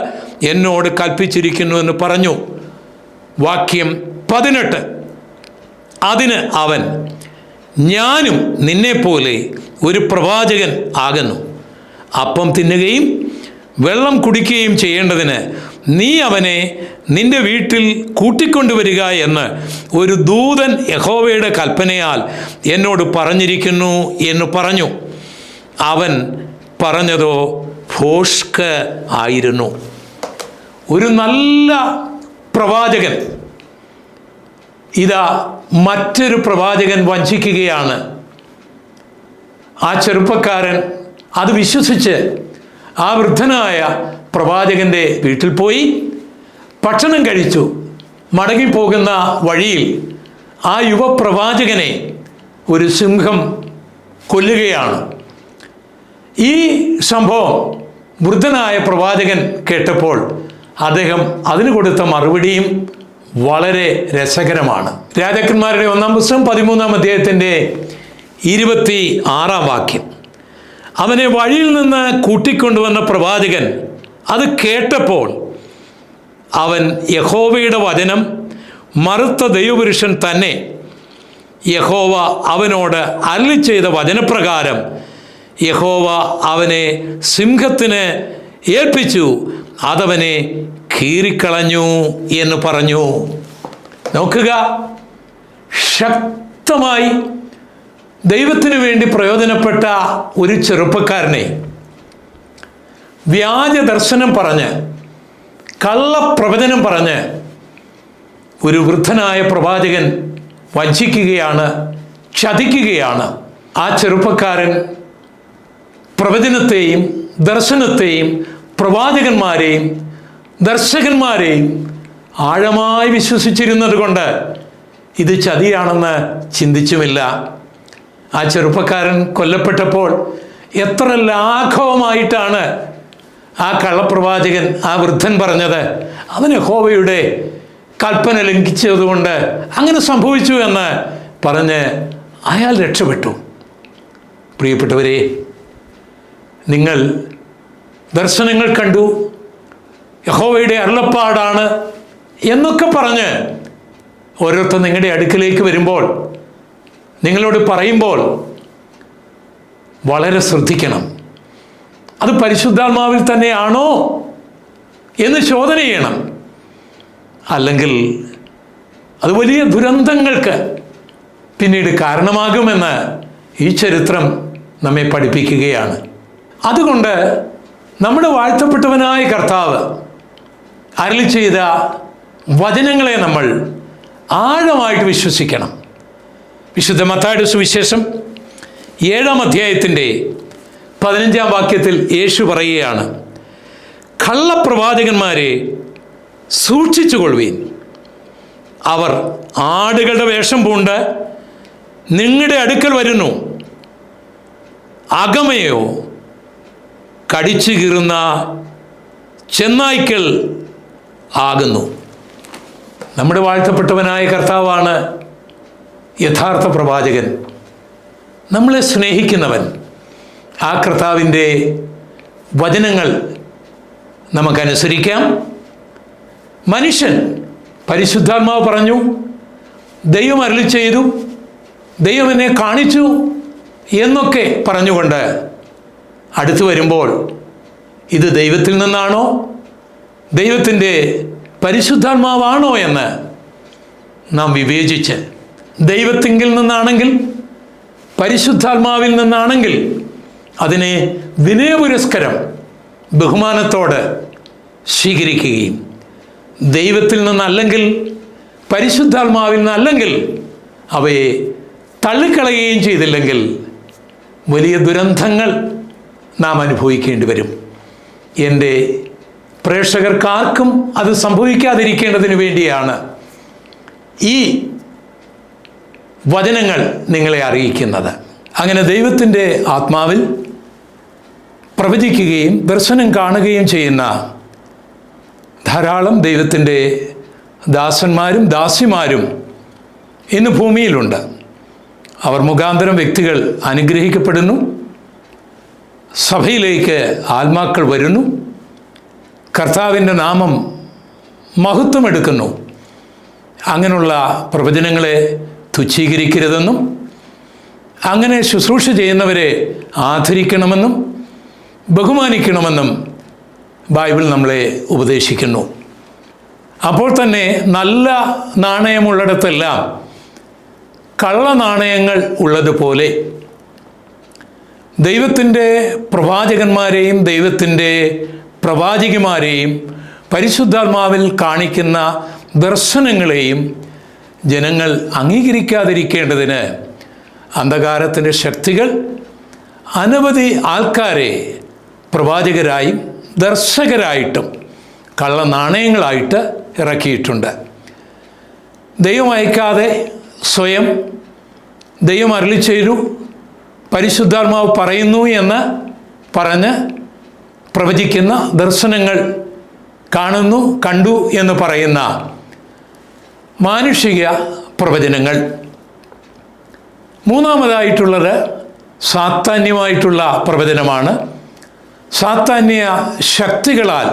എന്നോട് കൽപ്പിച്ചിരിക്കുന്നു എന്ന് പറഞ്ഞു. വാക്യം 18. അതിന് അവൻ, ഞാനും നിന്നെപ്പോലെ ഒരു പ്രവാചകൻ ആകുന്നു. അപ്പം തിന്നുകയും വെള്ളം കുടിക്കുകയും ചെയ്യേണ്ടതിന് നീ അവനെ നിന്റെ വീട്ടിൽ കൂട്ടിക്കൊണ്ടുവരിക എന്ന് ഒരു ദൂതൻ യഹോവയുടെ കൽപ്പനയാൽ എന്നോട് പറഞ്ഞിരിക്കുന്നു എന്ന് പറഞ്ഞു. അവൻ പറഞ്ഞതോ ഭോഷ്ക് ആയിരുന്നു. ഒരു നല്ല പ്രവാചകൻ ഇതാ മറ്റൊരു പ്രവാചകൻ വഞ്ചിക്കുകയാണ്. ആ ചെറുപ്പക്കാരൻ അത് വിശ്വസിച്ച് ആ വൃദ്ധനായ പ്രവാചകൻ്റെ വീട്ടിൽ പോയി ഭക്ഷണം കഴിച്ചു. മടങ്ങിപ്പോകുന്ന വഴിയിൽ ആ യുവപ്രവാചകനെ ഒരു സിംഹം കൊല്ലുകയാണ്. ഈ സംഭവം വൃദ്ധനായ പ്രവാചകൻ കേട്ടപ്പോൾ അദ്ദേഹം അതിന് കൊടുത്ത മറുപടിയും വളരെ രസകരമാണ്. രാജാക്കന്മാരുടെ 1-ാം പുസ്തകം 13-ാം അധ്യായത്തിൻ്റെ 26-ാം വാക്യം. അവനെ വഴിയിൽ നിന്ന് കൂട്ടിക്കൊണ്ടുവന്ന പ്രവാചകൻ അത് കേട്ടപ്പോൾ അവൻ യഹോവയുടെ വചനം മറുത്ത ദൈവപുരുഷൻ തന്നെ യഹോവ അവനോട് അരുളി ചെയ്ത വചനപ്രകാരം യഹോവ അവനെ സിംഹത്തിന് ഏൽപ്പിച്ചു, അതവനെ കീറിക്കളഞ്ഞു എന്ന് പറഞ്ഞു. നോക്കുക, ശക്തമായി ദൈവത്തിനു വേണ്ടി പ്രയോജനപ്പെട്ട ഒരു ചെറുപ്പക്കാരനെ വ്യാജ ദർശനം പറഞ്ഞ് കള്ളപ്രവചനം പറഞ്ഞ് ഒരു വൃദ്ധനായ പ്രവാചകൻ വഞ്ചിക്കുകയാണ്, ചതിക്കുകയാണ്. ആ ചെറുപ്പക്കാരൻ പ്രവചനത്തെയും ദർശനത്തെയും പ്രവാചകന്മാരെയും ദർശകന്മാരെയും ആഴമായി വിശ്വസിച്ചിരുന്നത് കൊണ്ട് ഇത് ചതിയാണെന്ന് ചിന്തിച്ചുമില്ല. ആ ചെറുപ്പക്കാരൻ കൊല്ലപ്പെട്ടപ്പോൾ എത്ര ലാഘവമായിട്ടാണ് ആ കള്ളപ്രവാചകൻ, ആ വൃദ്ധൻ പറഞ്ഞത്. അവൻ യഹോവയുടെ കൽപ്പന ലംഘിച്ചതുകൊണ്ട് അങ്ങനെ സംഭവിച്ചു എന്ന് പറഞ്ഞ് അയാൾ രക്ഷപ്പെട്ടു. പ്രിയപ്പെട്ടവരെ, നിങ്ങൾ ദർശനങ്ങൾ കണ്ടു, യഹോവയുടെ അരുളപ്പാടാണ് എന്നൊക്കെ പറഞ്ഞ് ഓരോരുത്തർ നിങ്ങളുടെ അടുക്കിലേക്ക് വരുമ്പോൾ, നിങ്ങളോട് പറയുമ്പോൾ വളരെ ശ്രദ്ധിക്കണം. അത് പരിശുദ്ധാത്മാവിൽ തന്നെയാണോ എന്ന് ചോദന ചെയ്യണം. അല്ലെങ്കിൽ അത് വലിയ ദുരന്തങ്ങൾക്ക് പിന്നീട് കാരണമാകുമെന്ന് ഈ ചരിത്രം നമ്മെ പഠിപ്പിക്കുകയാണ്. അതുകൊണ്ട് നമ്മുടെ വാഴ്ത്തപ്പെട്ടവനായ കർത്താവ് അരുളി ചെയ്ത വചനങ്ങളെ നമ്മൾ ആഴമായിട്ട് വിശ്വസിക്കണം. വിശുദ്ധ മത്തായിയുടെ സുവിശേഷം 7-ാം അധ്യായത്തിൻ്റെ 15-ാം വാക്യത്തിൽ യേശു പറയുകയാണ്, കള്ളപ്രവാചകന്മാരെ സൂക്ഷിച്ചുകൊള്ളുവീൻ. അവർ ആടുകളുടെ വേഷം പൂണ്ട് നിങ്ങളുടെ അടുക്കൽ വരുന്നു, അകമയോ കടിച്ചു കീറുന്ന ചെന്നായ്ക്കൾ ആകുന്നു. നമ്മുടെ വാഴ്ത്തപ്പെട്ടവനായ കർത്താവാണ് യഥാർത്ഥ പ്രവാചകൻ, നമ്മളെ സ്നേഹിക്കുന്നവൻ. ആ കർത്താവിൻ്റെ വചനങ്ങൾ നമുക്കനുസരിക്കാം. മനുഷ്യൻ പരിശുദ്ധാത്മാവ് പറഞ്ഞു, ദൈവം അരുളി ചെയ്തു, ദൈവം എന്നെ കാണിച്ചു എന്നൊക്കെ പറഞ്ഞുകൊണ്ട് അടുത്തു വരുമ്പോൾ ഇത് ദൈവത്തിൽ നിന്നാണോ, ദൈവത്തിൻ്റെ പരിശുദ്ധാത്മാവാണോ എന്ന് നാം വിവേചിച്ച്, ദൈവത്തിങ്കിൽ നിന്നാണെങ്കിൽ, പരിശുദ്ധാത്മാവിൽ നിന്നാണെങ്കിൽ അതിനെ വിനയപുരസ്കരം ബഹുമാനത്തോടെ സ്വീകരിക്കുകയും, ദൈവത്തിൽ നിന്നല്ലെങ്കിൽ, പരിശുദ്ധാത്മാവിൽ നിന്നല്ലെങ്കിൽ അവയെ തള്ളിക്കളയുകയും ചെയ്തില്ലെങ്കിൽ വലിയ ദുരന്തങ്ങൾ നാം അനുഭവിക്കേണ്ടി വരും. എൻ്റെ പ്രേക്ഷകർക്കാർക്കും അത് സംഭവിക്കാതിരിക്കേണ്ടതിന് വേണ്ടിയാണ് ഈ വചനങ്ങൾ നിങ്ങളെ അറിയിക്കുന്നത്. അങ്ങനെ ദൈവത്തിൻ്റെ ആത്മാവിൽ പ്രവചിക്കുകയും ദർശനം കാണുകയും ചെയ്യുന്ന ധാരാളം ദൈവത്തിൻ്റെ ദാസന്മാരും ദാസിമാരും ഇന്ന് ഭൂമിയിലുണ്ട്. അവർ മുഖാന്തരം വ്യക്തികൾ അനുഗ്രഹിക്കപ്പെടുന്നു, സഭയിലേക്ക് ആത്മാക്കൾ വരുന്നു, കർത്താവിൻ്റെ നാമം മഹത്വമെടുക്കുന്നു. അങ്ങനെയുള്ള പ്രവചനങ്ങളെ തുച്ഛീകരിക്കരുതെന്നും അങ്ങനെ ശുശ്രൂഷ ചെയ്യുന്നവരെ ആദരിക്കണമെന്നും ബഹുമാനിക്കണമെന്നും ബൈബിൾ നമ്മളെ ഉപദേശിക്കുന്നു. അപ്പോൾ തന്നെ നല്ല നാണയമുള്ളിടത്തെല്ലാം കള്ള നാണയങ്ങൾ ഉള്ളതുപോലെ ദൈവത്തിൻ്റെ പ്രവാചകന്മാരെയും ദൈവത്തിൻ്റെ പ്രവാചികമാരെയും പരിശുദ്ധാത്മാവിൽ കാണിക്കുന്ന ദർശനങ്ങളെയും ജനങ്ങൾ അംഗീകരിക്കാതിരിക്കേണ്ടതിന് അന്ധകാരത്തിൻ്റെ ശക്തികൾ അനവധി ആൾക്കാരെ പ്രവാചകരായും ദർശകരായിട്ടും കള്ളനാണയങ്ങളായിട്ട് ഇറക്കിയിട്ടുണ്ട്. ദൈവം അയക്കാതെ സ്വയം ദൈവം അരുളി ചെയ്തു, പരിശുദ്ധാത്മാവ് പറയുന്നു എന്ന് പറഞ്ഞ് പ്രവചിക്കുന്ന, ദർശനങ്ങൾ കണ്ടു എന്ന് പറയുന്ന മാനുഷിക പ്രവചനങ്ങൾ. മൂന്നാമതായിട്ടുള്ളത് സാത്താന്യമായിട്ടുള്ള പ്രവചനമാണ്. സാത്താന്യ ശക്തികളാൽ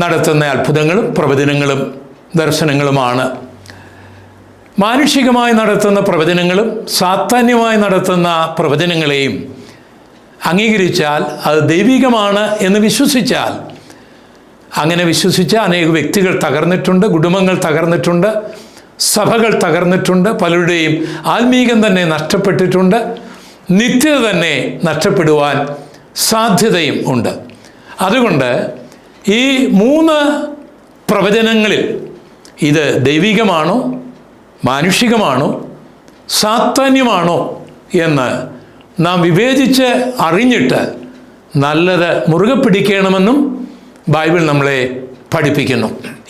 നടത്തുന്ന അത്ഭുതങ്ങളും പ്രവചനങ്ങളും ദർശനങ്ങളുമാണ്. മാനുഷികമായി നടത്തുന്ന പ്രവചനങ്ങളും സാത്താന്യമായി നടത്തുന്ന പ്രവചനങ്ങളെയും അംഗീകരിച്ചാൽ, അത് ദൈവികമാണ് എന്ന് വിശ്വസിച്ചാൽ, അങ്ങനെ വിശ്വസിച്ച അനേക വ്യക്തികൾ തകർന്നിട്ടുണ്ട്, കുടുംബങ്ങൾ തകർന്നിട്ടുണ്ട്, സഭകൾ തകർന്നിട്ടുണ്ട്, പലരുടെയും ആത്മീകം തന്നെ നഷ്ടപ്പെട്ടിട്ടുണ്ട്, നിത്യത തന്നെ നഷ്ടപ്പെടുവാൻ സാധ്യതയും ഉണ്ട്. അതുകൊണ്ട് ഈ 3 പ്രവചനങ്ങളിൽ ഇത് ദൈവികമാണോ, മാനുഷികമാണോ, സാത്താന്യമാണോ എന്ന് നാം വിവേചിച്ച് അറിഞ്ഞിട്ട് നല്ലത് മുറുകെ പിടിക്കണമെന്നും ബൈബിൾ നമ്മളെ പഠിപ്പിക്കുന്നു.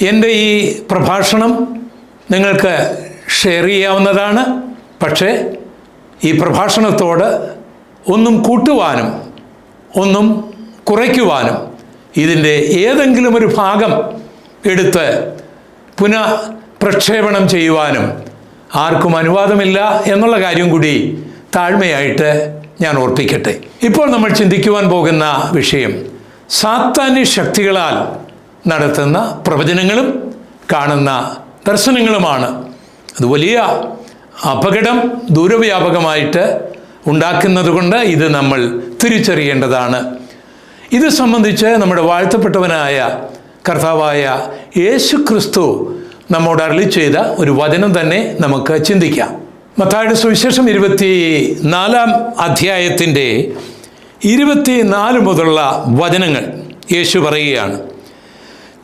എൻ്റെ ഈ പ്രഭാഷണം നിങ്ങൾക്ക് ഷെയർ ചെയ്യാവുന്നതാണ്. പക്ഷേ ഈ പ്രഭാഷണത്തോട് ഒന്നും കൂട്ടുവാനും ഒന്നും കുറയ്ക്കുവാനും, ഇതിൻ്റെ ഏതെങ്കിലും ഒരു ഭാഗം എടുത്ത് പ്രക്ഷേപണം ചെയ്യുവാനും ആർക്കും അനുവാദമില്ല എന്നുള്ള കാര്യം കൂടി താഴ്മയായിട്ട് ഞാൻ ഓർപ്പിക്കട്ടെ. ഇപ്പോൾ നമ്മൾ ചിന്തിക്കുവാൻ പോകുന്ന വിഷയം സാത്താന്യ ശക്തികളാൽ നടത്തുന്ന പ്രവചനങ്ങളും കാണുന്ന ദർശനങ്ങളുമാണ്. അത് വലിയ അപകടം ദൂരവ്യാപകമായിട്ട് ഉണ്ടാക്കുന്നത് കൊണ്ട് ഇത് നമ്മൾ തിരിച്ചറിയേണ്ടതാണ്. ഇത് സംബന്ധിച്ച് നമ്മുടെ വാഴ്ത്തപ്പെട്ടവനായ കർത്താവായ യേശു ക്രിസ്തു നമ്മോട് അരുളി ചെയ്ത ഒരു വചനം തന്നെ നമുക്ക് ചിന്തിക്കാം. മത്തായിയുടെ സുവിശേഷം 24-ാം അധ്യായത്തിൻ്റെ 24 മുതലുള്ള വചനങ്ങൾ യേശു പറയുകയാണ്.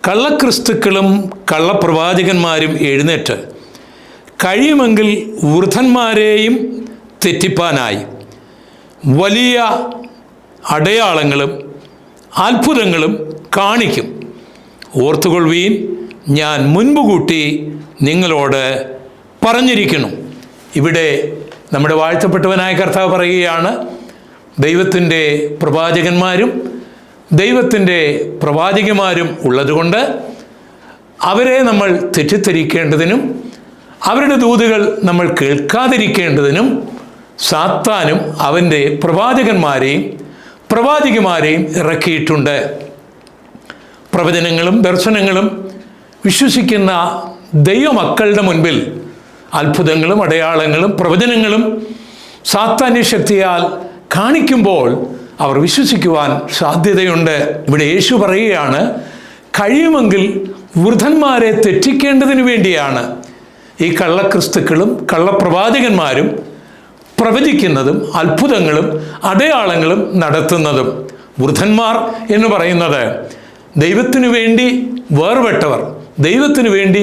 കള്ളക്രിസ്തുക്കളും കള്ളപ്രവാചകന്മാരും എഴുന്നേറ്റ് കഴിയുമെങ്കിൽ വൃദ്ധന്മാരെയും തെറ്റിപ്പാനായി വലിയ അടയാളങ്ങളും അത്ഭുതങ്ങളും കാണിക്കും. ഓർത്തുകൊള്ളുവീൻ, ഞാൻ മുൻപ് കൂട്ടി നിങ്ങളോട് പറഞ്ഞിരിക്കുന്നു. ഇവിടെ നമ്മുടെ വാഴ്ത്തപ്പെട്ടവനായ കർത്താവ് പറയുകയാണ്, ദൈവത്തിൻ്റെ പ്രവാചകന്മാരും ദൈവത്തിൻ്റെ പ്രവാചകന്മാരും ഉള്ളതുകൊണ്ട് അവരെ നമ്മൾ തെറ്റിദ്ധരിക്കേണ്ടതിനും അവരുടെ ദൂതുകൾ നമ്മൾ കേൾക്കാതിരിക്കേണ്ടതിനും സാത്താനും അവൻ്റെ പ്രവാചകന്മാരെയും പ്രവാചകന്മാരെയും ഇറക്കിയിട്ടുണ്ട്. പ്രവചനങ്ങളും ദർശനങ്ങളും വിശ്വസിക്കുന്ന ദൈവമക്കളുടെ മുൻപിൽ അത്ഭുതങ്ങളും അടയാളങ്ങളും പ്രവചനങ്ങളും സാത്താന്യ ശക്തിയാൽ കാണിക്കുമ്പോൾ അവർ വിശ്വസിക്കുവാൻ സാധ്യതയുണ്ട്. ഇവിടെ യേശു പറയുകയാണ്, കഴിയുമെങ്കിൽ വൃദ്ധന്മാരെ തെറ്റിക്കേണ്ടതിന് വേണ്ടിയാണ് ഈ കള്ളക്രിസ്തുക്കളും കള്ളപ്രവാചകന്മാരും പ്രവചിക്കുന്നതും അത്ഭുതങ്ങളും അടയാളങ്ങളും നടത്തുന്നതും. വൃദ്ധന്മാർ എന്ന് പറയുന്നത് ദൈവത്തിനു വേണ്ടി വേർപെട്ടവർ, ദൈവത്തിനു വേണ്ടി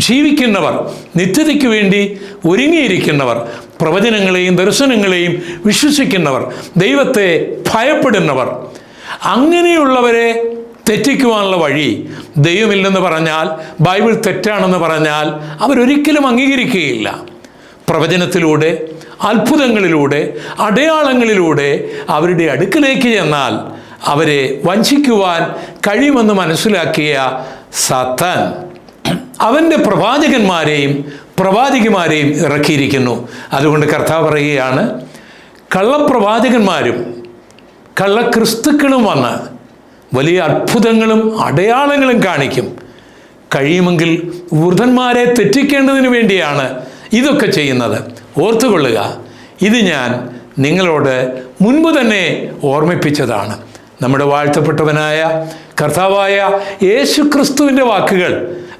ജീവിക്കുന്നവർ, നിത്യതയ്ക്ക് വേണ്ടി ഒരുങ്ങിയിരിക്കുന്നവർ, പ്രവചനങ്ങളെയും ദർശനങ്ങളെയും വിശ്വസിക്കുന്നവർ, ദൈവത്തെ ഭയപ്പെടുന്നവർ. അങ്ങനെയുള്ളവരെ തെറ്റിക്കുവാനുള്ള വഴി ദൈവമില്ലെന്ന് പറഞ്ഞാൽ, ബൈബിൾ തെറ്റാണെന്ന് പറഞ്ഞാൽ അവരൊരിക്കലും അംഗീകരിക്കുകയില്ല. പ്രവചനത്തിലൂടെ അത്ഭുതങ്ങളിലൂടെ അടയാളങ്ങളിലൂടെ അവരുടെ അടുക്കലേക്ക് ചെന്നാൽ അവരെ വഞ്ചിക്കുവാൻ കഴിയുമെന്ന് മനസ്സിലാക്കിയ സാത്താൻ അവൻ്റെ പ്രവാചകന്മാരെയും പ്രവാചകിമാരെയും ഇറക്കിയിരിക്കുന്നു. അതുകൊണ്ട് കർത്താവ് പറയുകയാണ്, കള്ളപ്രവാചകന്മാരും കള്ളക്രിസ്തുക്കളും വന്ന് വലിയ അത്ഭുതങ്ങളും അടയാളങ്ങളും കാണിക്കും. കഴിയുമെങ്കിൽ വൃദ്ധന്മാരെ തെറ്റിക്കേണ്ടതിന് വേണ്ടിയാണ് ഇതൊക്കെ ചെയ്യുന്നത്. ഓർത്തുകൊള്ളുക, ഇത് ഞാൻ നിങ്ങളോട് മുൻപ് തന്നെ ഓർമ്മിപ്പിച്ചതാണ്. നമ്മുടെ വാഴ്ത്തപ്പെട്ടവനായ കർത്താവായ യേശു ക്രിസ്തുവിൻ്റെ വാക്കുകൾ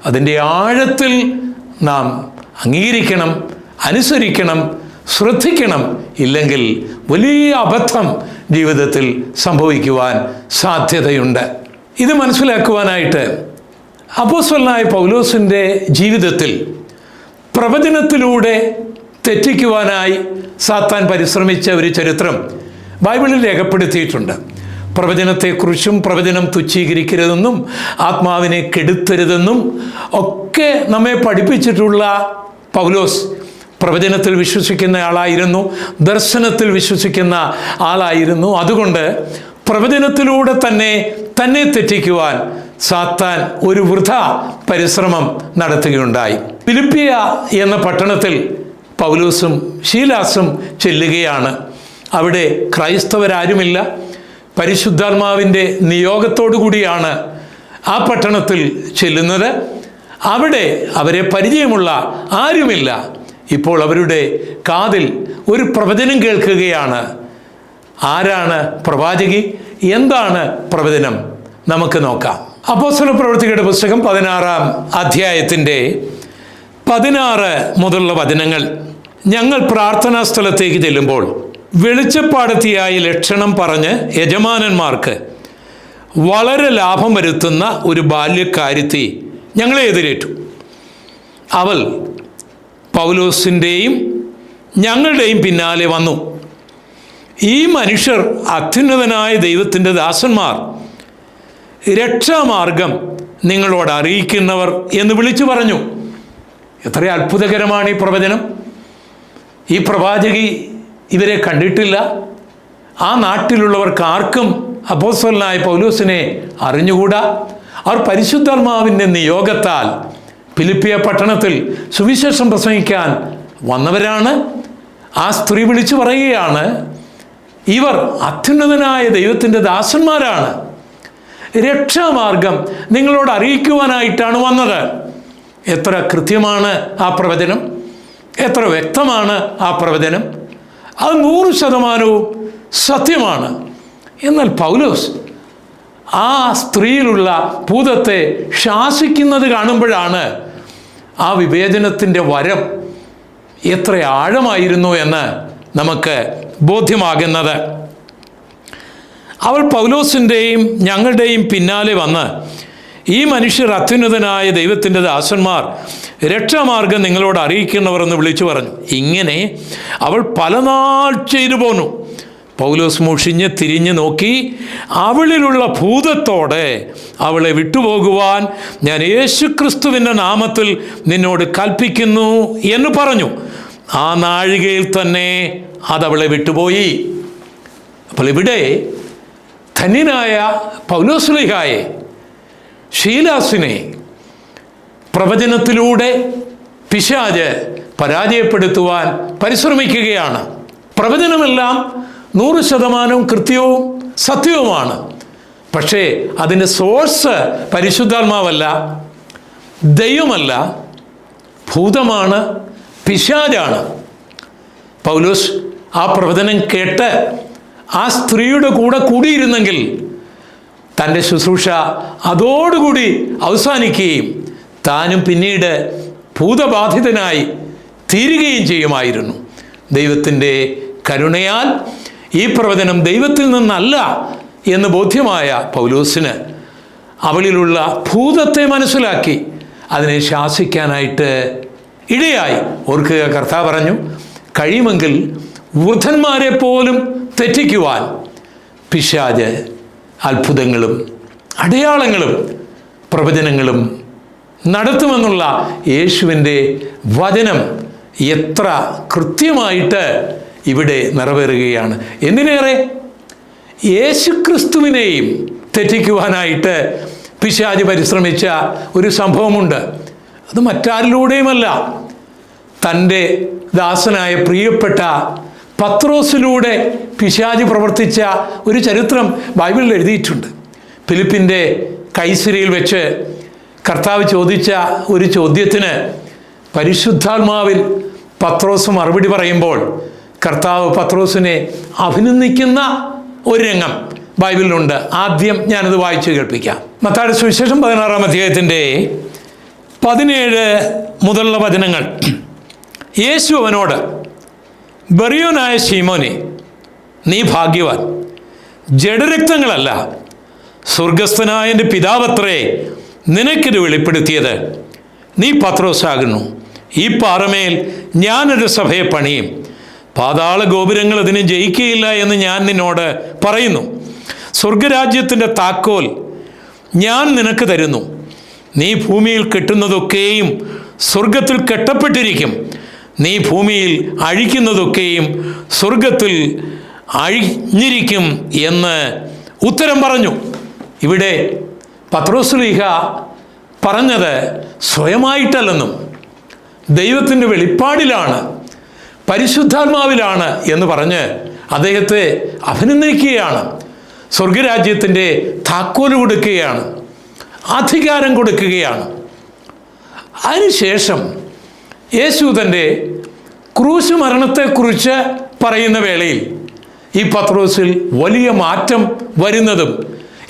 അതിൻ്റെ ആഴത്തിൽ നാം അംഗീകരിക്കണം, അനുസരിക്കണം, ശ്രദ്ധിക്കണം. ഇല്ലെങ്കിൽ വലിയ അബദ്ധം ജീവിതത്തിൽ സംഭവിക്കുവാൻ സാധ്യതയുണ്ട്. ഇത് മനസ്സിലാക്കുവാനായിട്ട് അപ്പോസ്തലനായ പൗലോസിൻ്റെ ജീവിതത്തിൽ പ്രവചനത്തിലൂടെ തെറ്റിക്കുവാനായി സാത്താൻ പരിശ്രമിച്ച ഒരു ചരിത്രം ബൈബിളിൽ രേഖപ്പെടുത്തിയിട്ടുണ്ട്. പ്രവചനത്തെക്കുറിച്ചും പ്രവചനം തുച്ഛീകരിക്കരുതെന്നും ആത്മാവിനെ കെടുത്തരുതെന്നും ഒക്കെ നമ്മെ പഠിപ്പിച്ചിട്ടുള്ള പൗലോസ് പ്രവചനത്തിൽ വിശ്വസിക്കുന്ന ആളായിരുന്നു, ദർശനത്തിൽ വിശ്വസിക്കുന്ന ആളായിരുന്നു. അതുകൊണ്ട് പ്രവചനത്തിലൂടെ തന്നെ തെറ്റിക്കുവാൻ സാത്താൻ ഒരു വൃഥ പരിശ്രമം നടത്തുകയുണ്ടായി. ഫിലിപ്പിയ എന്ന പട്ടണത്തിൽ പൗലോസും ശീലാസും ചെല്ലുകയാണ്. അവിടെ ക്രൈസ്തവരാരുമില്ല. പരിശുദ്ധാത്മാവിൻ്റെ നിയോഗത്തോടു കൂടിയാണ് ആ പട്ടണത്തിൽ ചെല്ലുന്നത്. അവിടെ അവരെ പരിചയമുള്ള ആരുമില്ല. ഇപ്പോൾ അവരുടെ കാതിൽ ഒരു പ്രവചനം കേൾക്കുകയാണ്. ആരാണ് പ്രവാചകി? എന്താണ് പ്രവചനം? നമുക്ക് നോക്കാം. അപ്പോസ്തലപ്രവൃത്തികളുടെ പുസ്തകം 16-ാം അധ്യായത്തിൻ്റെ 16 മുതലുള്ള വചനങ്ങൾ. ഞങ്ങൾ പ്രാർത്ഥനാ സ്ഥലത്തേക്ക് ചെല്ലുമ്പോൾ വെളിച്ചപ്പാടത്തിയായി ലക്ഷണം പറഞ്ഞ് യജമാനന്മാർക്ക് വളരെ ലാഭം വരുത്തുന്ന ഒരു ബാല്യക്കാരത്തി ഞങ്ങളെ എതിരേറ്റു. അവൾ പൗലോസിൻ്റെയും ഞങ്ങളുടെയും പിന്നാലെ വന്നു. ഈ മനുഷ്യർ അത്യുന്നതനായ ദൈവത്തിൻ്റെ ദാസന്മാർ, രക്ഷാമാർഗം നിങ്ങളോട് അറിയിക്കുന്നവർ എന്ന് വിളിച്ചു പറഞ്ഞു. എത്ര അത്ഭുതകരമാണ് ഈ പ്രവചനം! ഈ പ്രവാചകി ഇവരെ കണ്ടിട്ടില്ല. ആ നാട്ടിലുള്ളവർക്ക് ആർക്കും അപ്പോസ്തലനായ പൗലോസിനെ അറിഞ്ഞുകൂടാ. അവർ പരിശുദ്ധാത്മാവിൻ്റെ നിയോഗത്താൽ ഫിലിപ്പിയ പട്ടണത്തിൽ സുവിശേഷം പ്രസംഗിക്കാൻ വന്നവരാണ്. ആ സ്ത്രീ വിളിച്ചു പറയുകയാണ്, ഇവർ അത്യുന്നതനായ ദൈവത്തിൻ്റെ ദാസന്മാരാണ്, രക്ഷാമാർഗം നിങ്ങളോട് അറിയിക്കുവാനായിട്ടാണ് വന്നത്. എത്ര കൃത്യമാണ് ആ പ്രവചനം! എത്ര വ്യക്തമാണ് ആ പ്രവചനം! അത് 100% സത്യമാണ്. എന്നാൽ പൗലോസ് ആ സ്ത്രീയിലുള്ള ഭൂതത്തെ ശാസിക്കുന്നത് കാണുമ്പോഴാണ് ആ വിവേചനത്തിൻ്റെ വരം എത്ര ആഴമായിരുന്നു എന്ന് നമുക്ക് ബോധ്യമാകുന്നത്. അവൾ പൗലോസിൻ്റെയും ഞങ്ങളുടെയും പിന്നാലെ വന്ന്, ഈ മനുഷ്യർ അത്യുന്നതനായ ദൈവത്തിൻ്റെ ദാസന്മാർ, രക്ഷാമാർഗം നിങ്ങളോട് അറിയിക്കുന്നവർ എന്ന് വിളിച്ചു പറഞ്ഞു. ഇങ്ങനെ അവൾ പലനാൾ ചെയ്തു പോന്നു. പൗലോസ് മുഷിഞ്ഞ് തിരിഞ്ഞു നോക്കി അവളിലുള്ള ഭൂതത്തോടെ അവളെ വിട്ടുപോകുവാൻ ഞാൻ യേശുക്രിസ്തുവിൻ്റെ നാമത്തിൽ നിന്നോട് കൽപ്പിക്കുന്നു എന്ന് പറഞ്ഞു. ആ നാഴികയിൽ തന്നെ അതവളെ വിട്ടുപോയി. അപ്പോൾ ഇവിടെ ധന്യനായ പൗലോസ്ലീഹായെ, ശീലാസിനെ പ്രവചനത്തിലൂടെ പിശാച് പരാജയപ്പെടുത്തുവാൻ പരിശ്രമിക്കുകയാണ്. പ്രവചനമെല്ലാം 100% കൃത്യവും സത്യവുമാണ്. പക്ഷേ അതിൻ്റെ സോഴ്സ് പരിശുദ്ധാത്മാവല്ല, ദൈവമല്ല, ഭൂതമാണ്, പിശാചാണ്. പൗലോസ് ആ പ്രവചനം കേട്ട് ആ സ്ത്രീയുടെ കൂടെ കൂടിയിരുന്നെങ്കിൽ തൻ്റെ ശുശ്രൂഷ അതോടുകൂടി അവസാനിക്കുകയും താനും പിന്നീട് ഭൂതബാധിതനായി തീരുകയും ചെയ്യുമായിരുന്നു. ദൈവത്തിൻ്റെ കരുണയാൽ ഈ പ്രവചനം ദൈവത്തിൽ നിന്നല്ല എന്ന് ബോധ്യമായ പൗലോസിന് അവളിലുള്ള ഭൂതത്തെ മനസ്സിലാക്കി അതിനെ ശാസിക്കാനായിട്ട് ഇടയായി. ഓർക്കുക, കർത്താവ് പറഞ്ഞു, കഴിയുമെങ്കിൽ വൃദ്ധന്മാരെ പോലും തെറ്റിക്കുവാൻ പിശാച് അത്ഭുതങ്ങളും അടയാളങ്ങളും പ്രവചനങ്ങളും നടത്തുമെന്നുള്ള യേശുവിൻ്റെ വചനം എത്ര കൃത്യമായിട്ട് ഇവിടെ നിറവേറുകയാണ്. എന്തിനേറെ, യേശുക്രിസ്തുവിനെയും തെറ്റിക്കുവാനായിട്ട് പിശാച് പരിശ്രമിച്ച ഒരു സംഭവമുണ്ട്. അത് മറ്റാരിലൂടെയുമല്ല, തൻ്റെ ദാസനായ പ്രിയപ്പെട്ട പത്രോസിലൂടെ പിശാച് പ്രവർത്തിച്ച ഒരു ചരിത്രം ബൈബിളിൽ എഴുതിയിട്ടുണ്ട്. ഫിലിപ്പിൻ്റെ കൈസരിയിൽ വെച്ച് കർത്താവ് ചോദിച്ച ഒരു ചോദ്യത്തിന് പരിശുദ്ധാത്മാവിൽ പത്രോസ് മറുപടി പറയുമ്പോൾ കർത്താവ് പത്രോസിനെ അഭിനന്ദിക്കുന്ന ഒരു രംഗം ബൈബിളിലുണ്ട്. ആദ്യം ഞാനത് വായിച്ചു കേൾപ്പിക്കാം. മത്തായിയുടെ സുവിശേഷം 16-ാം അധ്യായത്തിൻ്റെ 17 മുതലുള്ള വചനങ്ങൾ. യേശു അവനോട്, ബറിയോനായ ശീമോനെ, നീ ഭാഗ്യവാൻ, ജഡരക്തങ്ങളല്ല, സ്വർഗസ്ഥനായ എൻ്റെ പിതാവത്രേ നിനക്കിത് വെളിപ്പെടുത്തിയത്. നീ പത്രോസാകുന്നു. ഈ പാറമേൽ ഞാനൊരു സഭയെ പണിയും, പാതാള ഗോപുരങ്ങൾ അതിനെ ജയിക്കുകയില്ല എന്ന് ഞാൻ നിന്നോട് പറയുന്നു. സ്വർഗരാജ്യത്തിൻ്റെ താക്കോൽ ഞാൻ നിനക്ക് തരുന്നു. നീ ഭൂമിയിൽ കെട്ടുന്നതൊക്കെയും സ്വർഗത്തിൽ കെട്ടപ്പെട്ടിരിക്കും, നീ ഭൂമിയിൽ അഴിക്കുന്നതൊക്കെയും സ്വർഗത്തിൽ അഴിഞ്ഞിരിക്കും എന്ന് ഉത്തരം പറഞ്ഞു. ഇവിടെ പത്രോസ്ലീഹ പറഞ്ഞത് സ്വയമായിട്ടല്ലെന്നും ദൈവത്തിൻ്റെ വെളിപ്പാടിലാണ്, പരിശുദ്ധാത്മാവിലാണ് എന്ന് പറഞ്ഞ് അദ്ദേഹത്തെ അഭിനന്ദിക്കുകയാണ്. സ്വർഗരാജ്യത്തിൻ്റെ താക്കോല് കൊടുക്കുകയാണ്, അധികാരം കൊടുക്കുകയാണ്. അതിനുശേഷം യേശു തൻ്റെ ക്രൂശ് മരണത്തെക്കുറിച്ച് പറയുന്ന വേളയിൽ ഈ പത്രോസിൽ വലിയ മാറ്റം വരുന്നതും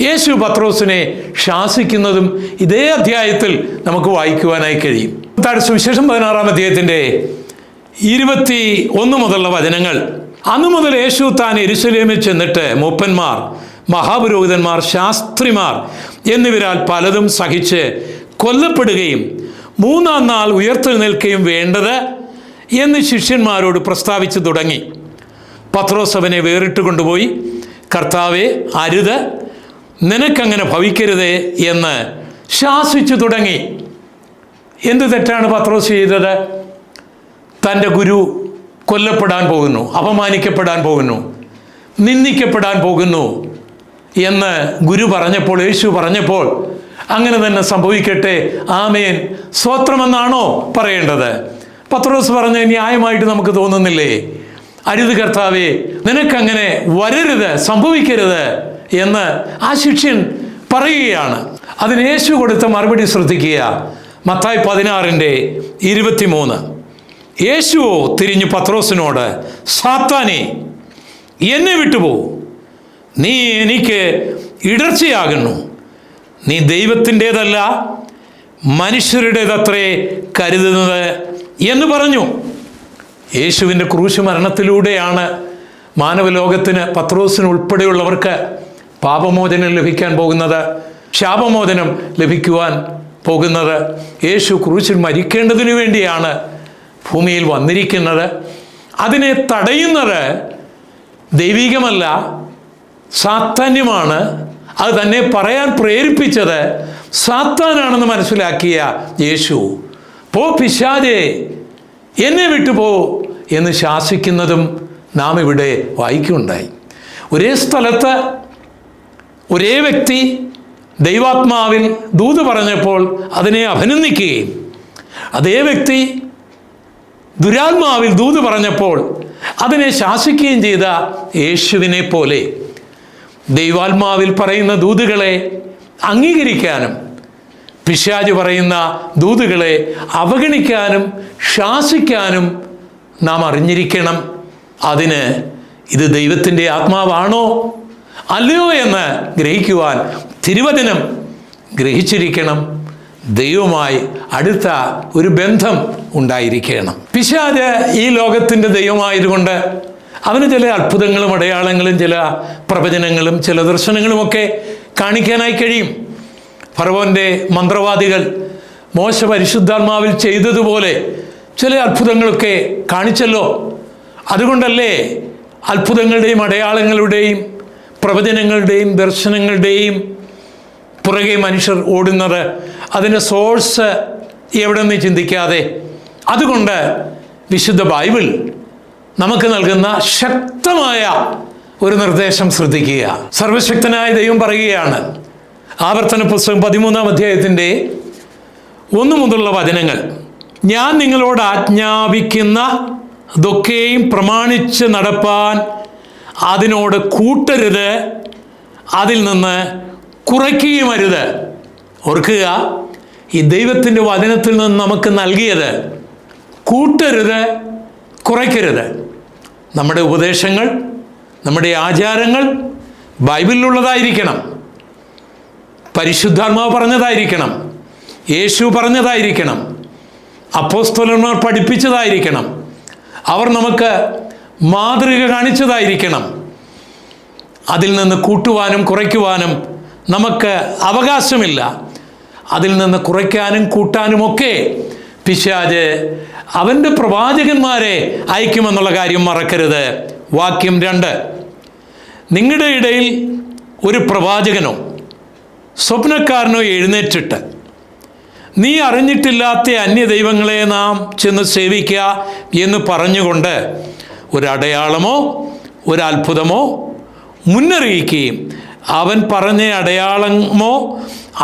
യേശു പത്രോസിനെ ശാസിക്കുന്നതും ഇതേ അധ്യായത്തിൽ നമുക്ക് വായിക്കുവാനായി കഴിയും. സുവിശേഷം 16-ാം അധ്യായത്തിൻ്റെ 21 മുതലുള്ള വചനങ്ങൾ. അന്നു മുതൽ യേശു താൻ യെരൂശലേമിൽ ചെന്നിട്ട് മൂപ്പന്മാർ, മഹാപുരോഹിതന്മാർ, ശാസ്ത്രിമാർ എന്നിവരാൽ പലതും സഹിച്ച് കൊല്ലപ്പെടുകയും 3-ാം നാൾ ഉയർത്തെഴുന്നേൽക്കുകയും വേണ്ടത് എന്ന് ശിഷ്യന്മാരോട് പ്രസ്താവിച്ചു തുടങ്ങി. പത്രോസ് അവനെ വേറിട്ട് കൊണ്ടുപോയി, കർത്താവേ, അരുത്, നിനക്കങ്ങനെ ഭവിക്കരുതേ എന്ന് ശാസിച്ചു തുടങ്ങി. എന്ത് തെറ്റാണ് പത്രോസ് ചെയ്തത്? തൻ്റെ ഗുരു കൊല്ലപ്പെടാൻ പോകുന്നു, അപമാനിക്കപ്പെടാൻ പോകുന്നു, നിന്ദിക്കപ്പെടാൻ പോകുന്നു എന്ന് ഗുരു പറഞ്ഞപ്പോൾ, യേശു പറഞ്ഞപ്പോൾ അങ്ങനെ തന്നെ സംഭവിക്കട്ടെ, ആമേൻ, സ്തോത്രമെന്നാണോ പറയേണ്ടത്? പത്രോസ് പറഞ്ഞ ന്യായമായിട്ട് നമുക്ക് തോന്നുന്നില്ലേ? അരുത് കർത്താവേ, നിനക്കങ്ങനെ വരരുത്, സംഭവിക്കരുത് എന്ന് ആ ശിഷ്യൻ പറയുകയാണ്. അതിന് യേശു കൊടുത്ത മറുപടി ശ്രദ്ധിക്കുക. മത്തായി 16-23. യേശുവോ തിരിഞ്ഞു പത്രോസിനോട്, സാത്താനേ, എന്നെ വിട്ടുപോ, നീ എനിക്ക് ഇടർച്ചയാകുന്നു. നീ ദൈവത്തിൻ്റേതല്ല മനുഷ്യരുടേതത്രേ കരുതുന്നത് എന്ന് പറഞ്ഞു. യേശുവിൻ്റെ ക്രൂശ് മരണത്തിലൂടെയാണ് മാനവലോകത്തിന്, പത്രോസിന് ഉൾപ്പെടെയുള്ളവർക്ക് പാപമോചനം ലഭിക്കാൻ പോകുന്നത്, ശാപമോചനം ലഭിക്കുവാൻ പോകുന്നത്. യേശു ക്രൂശിൽ മരിക്കേണ്ടതിനു വേണ്ടിയാണ് ഭൂമിയിൽ വന്നിരിക്കുന്നത്. അതിനെ തടയുന്നത് ദൈവികമല്ല, സാത്താന്യമാണ്. അത് തന്നെ പറയാൻ പ്രേരിപ്പിച്ചത് സാത്താനാണെന്ന് മനസ്സിലാക്കിയ യേശു, പോ പിശാചേ, എന്നെ വിട്ടുപോ എന്ന് ശാസിക്കുന്നതും നാം ഇവിടെ വായിക്കുകയുണ്ടായി. ഒരേ സ്ഥലത്ത് ഒരേ വ്യക്തി ദൈവാത്മാവിൽ ദൂത് പറഞ്ഞപ്പോൾ അതിനെ അഭിനന്ദിക്കുകയും അതേ വ്യക്തി ദുരാത്മാവിൽ ദൂത് പറഞ്ഞപ്പോൾ അതിനെ ശാസിക്കുകയും ചെയ്ത യേശുവിനെ പോലെ ദൈവാത്മാവിൽ പറയുന്ന ദൂതുകളെ അംഗീകരിക്കാനും പിശാച് പറയുന്ന ദൂതുകളെ അവഗണിക്കാനും ശാസിക്കാനും നാം അറിഞ്ഞിരിക്കണം. അതിന് ഇത് ദൈവത്തിൻ്റെ ആത്മാവാണോ അല്ലയോ എന്ന് ഗ്രഹിക്കുവാൻ തിരുവചനം ഗ്രഹിച്ചിരിക്കണം. ദൈവവുമായി അടുത്ത ഒരു ബന്ധം ഉണ്ടായിരിക്കണം. പിശാച് ഈ ലോകത്തിൻ്റെ ദൈവമായതുകൊണ്ട് അവന് ചില അത്ഭുതങ്ങളും അടയാളങ്ങളും ചില പ്രവചനങ്ങളും ചില ദർശനങ്ങളുമൊക്കെ കാണിക്കാനായി കഴിയും. ഫറവോൻ്റെ മന്ത്രവാദികൾ മോശ പരിശുദ്ധാത്മാവിൽ ചെയ്തതുപോലെ ചില അത്ഭുതങ്ങളൊക്കെ കാണിച്ചല്ലോ. അതുകൊണ്ടല്ലേ അത്ഭുതങ്ങളുടെയും അടയാളങ്ങളുടെയും പ്രവചനങ്ങളുടെയും ദർശനങ്ങളുടെയും പുറകെ മനുഷ്യർ ഓടുന്നത്? അതിൻ്റെ സോഴ്സ് എവിടെന്ന് ചിന്തിക്കാതെ. അതുകൊണ്ട് വിശുദ്ധ ബൈബിൾ നമുക്ക് നൽകുന്ന ശക്തമായ ഒരു നിർദ്ദേശം ശ്രദ്ധിക്കുക. സർവശക്തനായ ദൈവം പറയുകയാണ്, ആവർത്തന പുസ്തകം 13-ാം അധ്യായത്തിൻ്റെ 1 മുതലുള്ള വചനങ്ങൾ, ഞാൻ നിങ്ങളോട് ആജ്ഞാപിക്കുന്ന ഇതൊക്കെയും പ്രമാണിച്ച് നടപ്പാൻ അതിനോട് കൂട്ടരുത്, അതിൽ നിന്ന് കുറയ്ക്കുകയും അരുത്. ഓർക്കുക, ഈ ദൈവത്തിൻ്റെ വചനത്തിൽ നിന്ന് നമുക്ക് നൽകിയത് കൂട്ടരുത്, കുറയ്ക്കരുത്. നമ്മുടെ ഉപദേശങ്ങൾ, നമ്മുടെ ആചാരങ്ങൾ ബൈബിളിലുള്ളതായിരിക്കണം, പരിശുദ്ധാത്മാവ് പറഞ്ഞതായിരിക്കണം, യേശു പറഞ്ഞതായിരിക്കണം, അപ്പോസ്തലന്മാർ പഠിപ്പിച്ചതായിരിക്കണം, അവർ നമുക്ക് മാതൃക കാണിച്ചതായിരിക്കണം. അതിൽ നിന്ന് കൂട്ടുവാനും കുറയ്ക്കുവാനും നമുക്ക് അവകാശമില്ല. അതിൽ നിന്ന് കുറയ്ക്കാനും കൂട്ടാനുമൊക്കെ പിശാച് അവൻ്റെ പ്രവാചകന്മാരെ അയക്കുമെന്നുള്ള കാര്യം മറക്കരുത്. വാക്യം 2, നിങ്ങളുടെ ഇടയിൽ ഒരു പ്രവാചകനോ സ്വപ്നക്കാരനോ എഴുന്നേറ്റിട്ട് നീ അറിഞ്ഞിട്ടില്ലാത്ത അന്യദൈവങ്ങളെ നാം ചെന്ന് സേവിക്കുക എന്ന് പറഞ്ഞുകൊണ്ട് ഒരടയാളമോ ഒരത്ഭുതമോ മുന്നറിയിക്കുകയും അവൻ പറഞ്ഞ അടയാളമോ